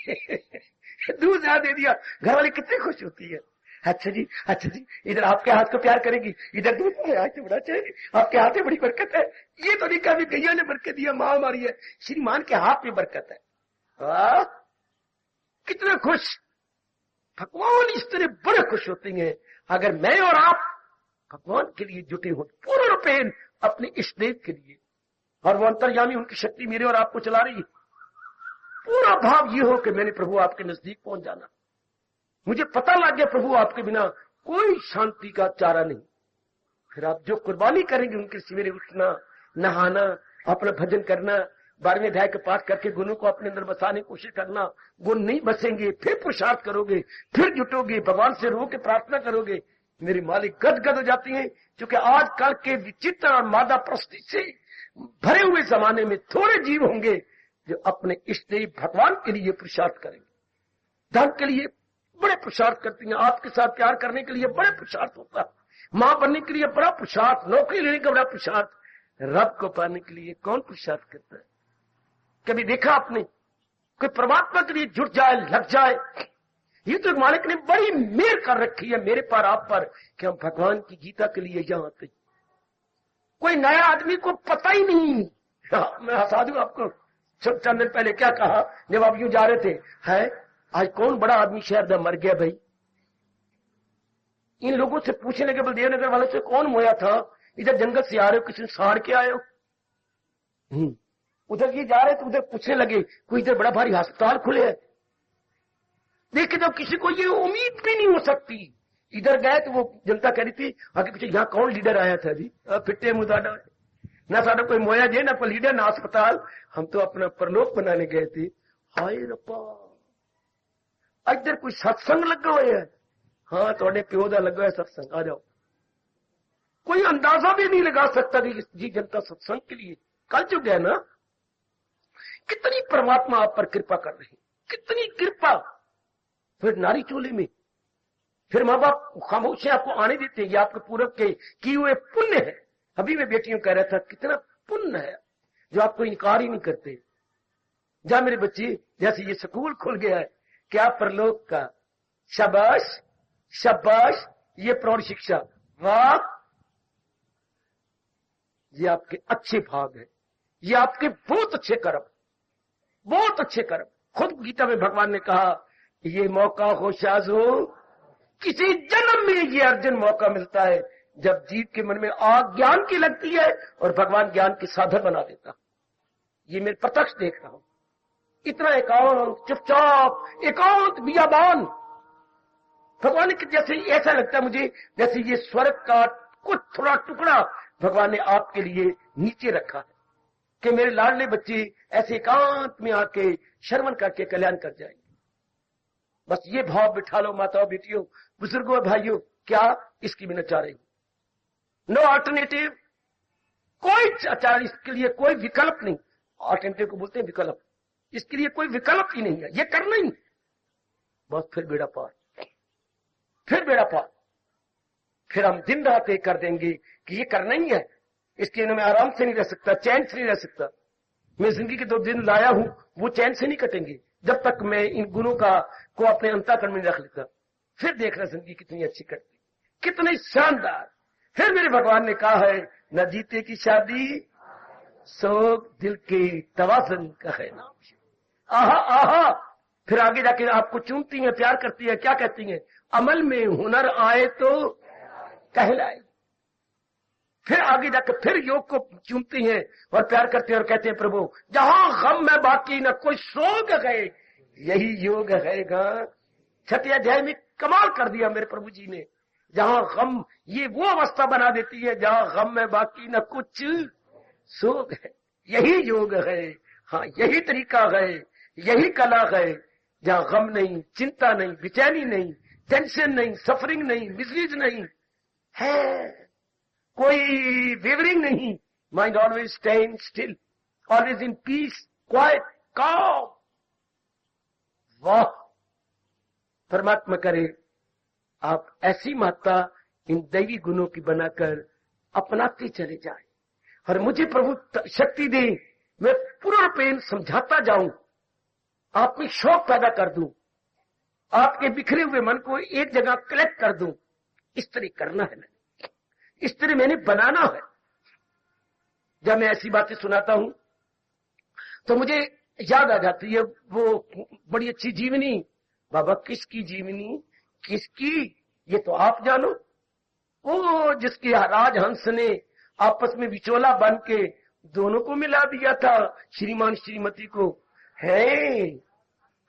दूध ज्यादा दे दिया, घर वाली कितनी खुश होती है। अच्छा जी इधर आपके हाथ को प्यार करेगी, इधर दूध है, आज तो बड़ा चाहिए, आपके हाथ में बड़ी बरकत है। ये तो नहीं कभी भैया ने बरकत दिया, माँ हमारी है, श्रीमान के हाथ में बरकत है। वाह, कितना खुश भगवान, इस तरह बड़े खुश होते हैं अगर मैं और आप भगवान के लिए जुटे हो पूर्ण रूपेण अपने इष्ट देव के लिए, और वो अंतर्यामी उनकी शक्ति मेरे और आपको चला रही है। पूरा भाव ये हो कि मैंने प्रभु आपके नजदीक पहुंच जाना, मुझे पता लग गया प्रभु आपके बिना कोई शांति का चारा नहीं। फिर आप जो कुर्बानी करेंगे उनके सवेरे उठना, नहाना, अपना भजन करना, 12वें अध्याय के पाठ करके गुणों को अपने अंदर बसाने की कोशिश करना, गुण नहीं बसेंगे, फिर पुरुषार्थ करोगे, फिर जुटोगे, भगवान से रो के प्रार्थना करोगे, मेरी मालिक गदगद हो जाती है। क्योंकि आजकल के विचित्र और मादा प्रस्ती से भरे हुए जमाने में थोड़े जीव होंगे जो अपने इष्ट भगवान के लिए पुरुषार्थ करेंगे। धन के लिए बड़े पुरुषार्थ करती हैं, आपके साथ प्यार करने के लिए बड़े पुरुषार्थ होता है, मां बनने के लिए बड़ा पुरुषार्थ, नौकरी लेने का बड़ा पुरुषार्थ, रब को पाने के लिए कौन पुरुषार्थ करता है? कभी देखा आपने कोई परमात्मा के लिए जुट जाए, लग जाए? ये तो मालिक ने बड़ी मेहर कर रखी है मेरे पर, आप पर, कि हम भगवान की गीता के लिए यहां आते। कोई नया आदमी को पता ही नहीं। मैं हंसा दूं आपको, चंद दिन पहले क्या कहा जब आप यूं जा रहे थे, है आज कौन बड़ा आदमी शहर में मर गया भाई? इन लोगों से पूछने लगे बलदेव नगर वालों से, कौन मोया था? इधर जंगल से आ रहे हो, किसी ने साड़ के आए हो? उधर ये जा रहे तो उधर पूछने लगे, कोई इधर बड़ा भारी अस्पताल खुले है। देखे जब किसी को ये उम्मीद भी नहीं हो सकती। इधर गए तो वो जनता कह रही थी आगे पीछे, यहाँ कौन लीडर आया था जी? फिट्टे मुंह साडा ना, साडा कोई मोया जे ना कोई लीडर ना अस्पताल, हम तो अपना परलोक बनाने गए थे। हाय रब्बा, इधर कोई सत्संग लगा हुआ है? हाँ थोड़े प्यो का लगा है सत्संग, आ जाओ। कोई अंदाजा भी नहीं लगा सकता कि जी जनता सत्संग के लिए कल जो गया ना। कितनी परमात्मा आप पर कृपा कर रही, कितनी कृपा। फिर नारी चोले में, फिर माँ बाप खामोश आपको आने देते हैं, ये आपके पूरब के किए हुए पुण्य है। अभी मैं बेटियों कह रहा था कितना पुण्य है जो आपको इनकार ही नहीं करते। जा मेरे बच्चे, जैसे ये स्कूल खुल गया है, क्या परलोक का, शाबाश शाबाश, ये प्रौढ़ शिक्षा, वाह, ये आपके अच्छे भाग है, ये आपके बहुत अच्छे कर्म, बहुत अच्छे कर्म। खुद गीता में भगवान ने कहा, ये मौका हो शाजो, किसी जन्म में ये अर्जुन मौका मिलता है जब जीव के मन में आग ज्ञान की लगती है और भगवान ज्ञान की साधन बना देता। ये मैं प्रत्यक्ष देख रहा हूं। इतना एकांत, चुपचाप, एकांत बियाबान, भगवान के जैसे ऐसा लगता है मुझे जैसे ये स्वर्ग का कुछ थोड़ा टुकड़ा भगवान ने आपके लिए नीचे रखा है कि मेरे लाडले बच्चे ऐसे एकांत में आके श्रवण करके कल्याण कर जाएंगे। बस ये भाव बिठा लो माताओं, बेटियों, बुजुर्गों, भाइयों, क्या इसकी मिन्नत चाह रही? नो अल्टरनेटिव, कोई आचार, इसके लिए कोई विकल्प नहीं। अल्टरनेटिव को बोलते हैं विकल्प, इसके लिए कोई विकल्प ही नहीं है, ये करना ही। बस फिर बेड़ा पार, फिर बेड़ा पार, फिर हम दिन रात एक कर देंगे कि ये करना ही है। इसके लिए मैं आराम से नहीं रह सकता, चैन से नहीं रह सकता। मैं जिंदगी के 2 दिन लाया हूं, वो चैन से नहीं कटेंगे जब तक मैं इन गुणों को अपने अंतःकरण में रख लेता। फिर देखना जिंदगी कितनी अच्छी कटती, कितनी शानदार। फिर मेरे भगवान ने कहा है, न जीते की शादी सोग दिल के तवाज़ुन का है नाम। आहा आहा, फिर आगे जाके आपको चूमती हैं, प्यार करती है, क्या कहती हैं? अमल में हुनर आए तो कहलाए। फिर आगे जाकर फिर योग को चूमती हैं और प्यार करते हैं और कहते हैं, प्रभु जहां गम में बाकी न कोई सोग है, यही योग हैगा। छठे अध्याय में कमाल कर दिया मेरे प्रभु जी ने। जहां गम, ये वो अवस्था बना देती है जहां गम में बाकी न कुछ सोग है, यही योग है। हाँ, यही तरीका है, यही कला है, जहां गम नहीं, चिंता नहीं, बेचैनी नहीं, टेंशन नहीं, सफरिंग नहीं, मिसरीज नहीं है, कोई वेवरिंग नहीं। Mind always staying still, always in peace, quite, काम। वाह, परमात्मा करे आप ऐसी माता इन दैवी गुणों की बनाकर अपनाते चले जाए और मुझे प्रभु शक्ति दे, मैं पूरा पेन समझाता जाऊं, आप में शौक पैदा कर दूं, आपके बिखरे हुए मन को एक जगह कलेक्ट कर दूं। इस तरह करना है, मैंने इस तरह मैंने बनाना है। जब मैं ऐसी बातें सुनाता हूं तो मुझे याद आ जाती है वो बड़ी अच्छी जीवनी। बाबा किसकी जीवनी, किसकी, ये तो आप जानो। वो जिसके राजहंस ने आपस में विचोला बन के दोनों को मिला दिया था, श्रीमान श्रीमती को, है।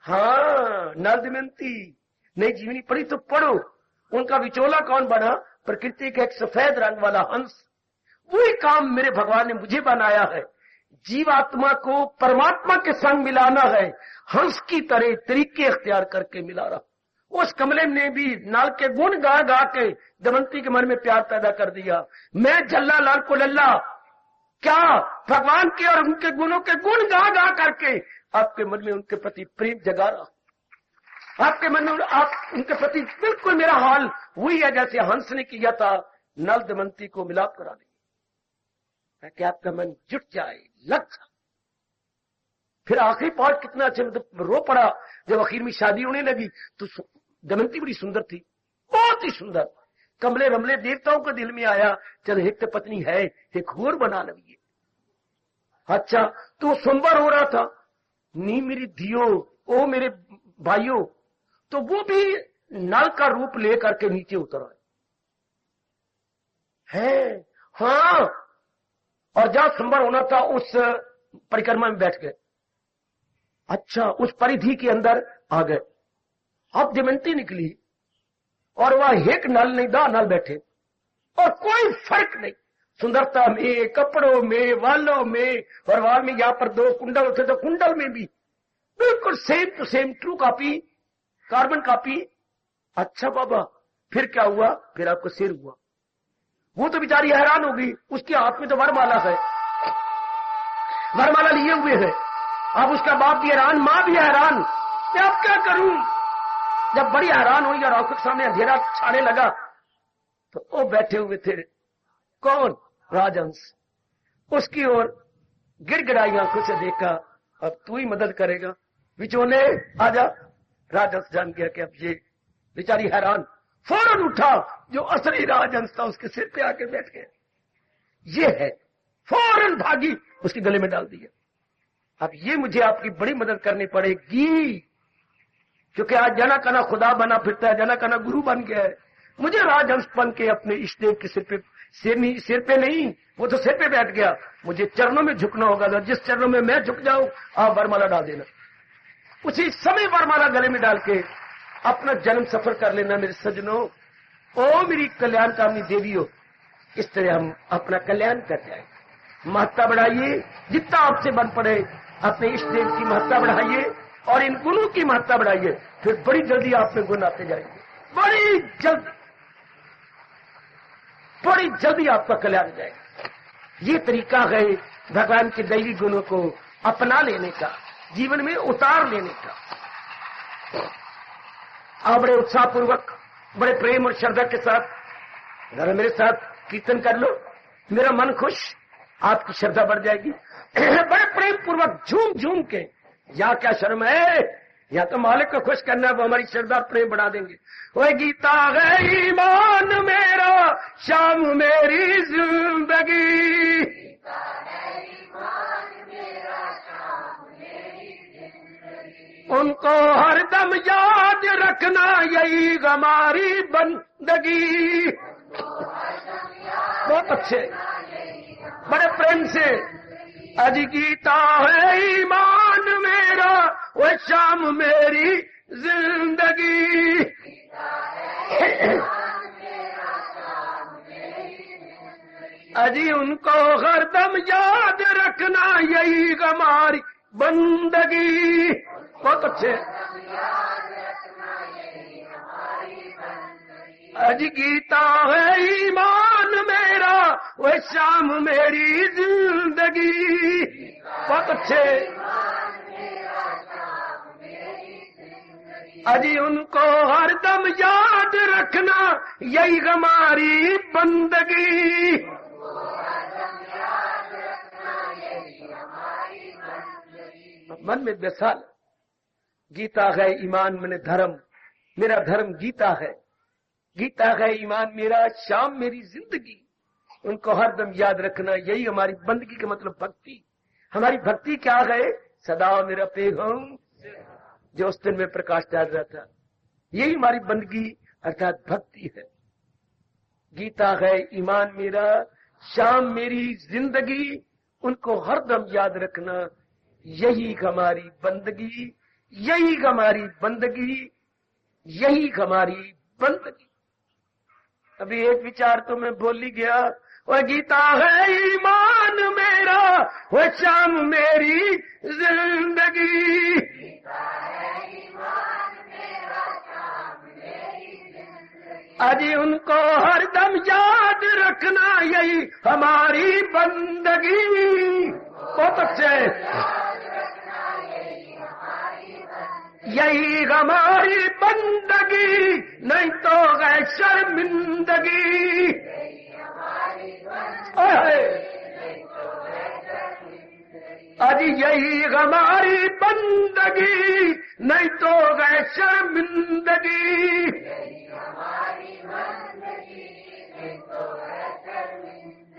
हाँ, नल दमयंती। नई जीवनी पढ़ी तो पढ़ो। उनका विचोला कौन बना? प्रकृति का एक सफेद रंग वाला हंस। वही काम मेरे भगवान ने मुझे बनाया है, जीवात्मा को परमात्मा के संग मिलाना है। हंस की तरह तरीके अख्तियार करके मिला रहा। उस कमले ने भी नल के गुण गा गा के दमयंती के मन में प्यार पैदा कर दिया। मैं जल्ला लाल को लल्ला, क्या भगवान के और उनके गुणों के गुण गा गा करके आपके मन में उनके प्रति प्रेम जगा रहा। आपके मन में आप उनके प्रति बिल्कुल मेरा हाल वही है जैसे हंस ने किया था, नल दमयंती को मिलाप करा दी, ताकि आपका मन जुट जाए, लग जाए। फिर आखिरी पार्ट कितना अच्छा, मतलब रो पड़ा जब आखिर में शादी होने लगी तो दमयंती बड़ी सुंदर थी, बहुत ही सुंदर। कमले रमले देवताओं के दिल में आया, चल एक तो पत्नी है, एक और बना लगी। अच्छा, तो सोमवार हो रहा था, नी मेरी धियो, ओ मेरे भाइयों, तो वो भी नल का रूप लेकर के नीचे उतर आए है। हाँ, और जहां संभव होना था उस परिक्रमा में बैठ गए। अच्छा, उस परिधि के अंदर आ गए। अब दमयंती निकली और वह एक नल नहीं 10 नल बैठे और कोई फर्क नहीं, सुंदरता में, कपड़ों में, वालों में, और वहां में यहां पर 2 कुंडल थे तो कुंडल में भी बिल्कुल same to same, true copy, carbon copy. अच्छा बाबा, फिर क्या हुआ? फिर आपको सिर हुआ। वो तो बेचारी हैरान होगी, उसके हाथ में तो वरमाला है, वरमाला लिए हुए है। अब उसका बाप भी हैरान, मां भी हैरान, मैं अब क्या करूं? जब बड़ी हैरान हुई और आंखों के सामने अंधेरा छाने लगा तो वो बैठे हुए थे, कौन? राजहंस। उसकी ओर गिड़गिड़ाई आंखों से देखा, अब तू ही मदद करेगा, बिचौले आजा। राजहंस जान गया कि अब ये बेचारी हैरान, फौरन उठा, जो असली राजहंस था उसके सिर पे आके बैठ गया। ये है, फौरन भागी, उसके गले में डाल दिया। अब ये मुझे आपकी बड़ी मदद करनी पड़ेगी, क्योंकि आज जना कना खुदा बना फिरता है, जना कना गुरु बन गया है। मुझे राजहंस बन के अपने इष्टदेव के सिर पे नहीं, वो तो सिर पे बैठ गया, मुझे चरणों में झुकना होगा। तो जिस चरणों में मैं झुक जाऊं, आप वरमाला डाल देना। उसी समय वरमाला गले में डाल के अपना जन्म सफर कर लेना मेरे सज्जनों। ओ मेरी कल्याणकामी देवियों, इस तरह हम अपना कल्याण कर जाए। महत्ता बढ़ाइए, जितना आपसे बन पड़े अपने इष्टदेव की महत्ता बढ़ाइए और इन गुणों की महत्ता बढ़ाइए, फिर बड़ी जल्दी आप में गुण आते जाएंगे। बड़ी जल्दी आपका कल्याण हो जाएगा। ये तरीका है भगवान के दैवी गुणों को अपना लेने का, जीवन में उतार लेने का। आप बड़े उत्साह पूर्वक, बड़े प्रेम और श्रद्धा के साथ जरा मेरे साथ कीर्तन कर लो, मेरा मन खुश, आपकी श्रद्धा बढ़ जाएगी। बड़े प्रेम पूर्वक झूम झूम के, यहाँ क्या शर्म है, यहाँ तो मालिक को खुश करना है, वो हमारी श्रद्धा और प्रेम बढ़ा देंगे। वो गीता है ईमान मेरा, शाम मेरी जिंदगी, उनको हरदम याद रखना, यही हमारी बंदगी। बहुत अच्छे, बड़े प्रेम से, आज गीता है ईमान मेरा, वो शाम मेरी जिंदगी। अजी उनको हरदम याद रखना, यही हमारी बंदगी। बहुत अच्छे। आज गीता है ईमान मेरा, वो शाम मेरी जिंदगी। बहुत अच्छे। अजी उनको हरदम याद रखना, यही हमारी बंदगी। मन में बेसाल, गीता है ईमान मैंने धर्म, मेरा धर्म गीता है, गीता है ईमान मेरा, शाम मेरी जिंदगी। उनको हरदम याद रखना, यही हमारी बंदगी का मतलब भक्ति। हमारी भक्ति क्या है? सदा मेरा पैगम जो उस दिन में प्रकाश डाल रहा था, यही हमारी बंदगी अर्थात भक्ति है। गीता है ईमान मेरा, शाम मेरी जिंदगी, उनको हरदम याद रखना, यही हमारी बंदगी, यही हमारी बंदगी, यही हमारी बंदगी। अभी एक विचार तो मैं बोल ही गया, वह गीता है ईमान मेरा, वह शाम मेरी जिंदगी। अजी उनको हरदम याद रखना, यही हमारी बंदगी। बहुत अच्छे। यही हमारी बंदगी, नहीं तो गए शर्मिंदगी। अजी यही हमारी बंदगी, नहीं तो गए शर्मिंदगी।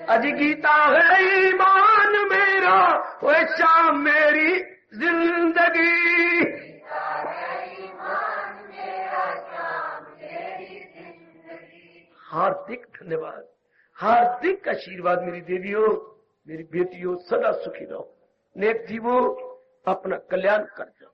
अजी गीता है ईमान मेरा, वो शाम मेरी जिंदगी। हार्दिक धन्यवाद, हार्दिक आशीर्वाद। मेरी देवियों, मेरी बेटियों, सदा सुखी रहो, नेक जीवो, अपना कल्याण कर जाओ।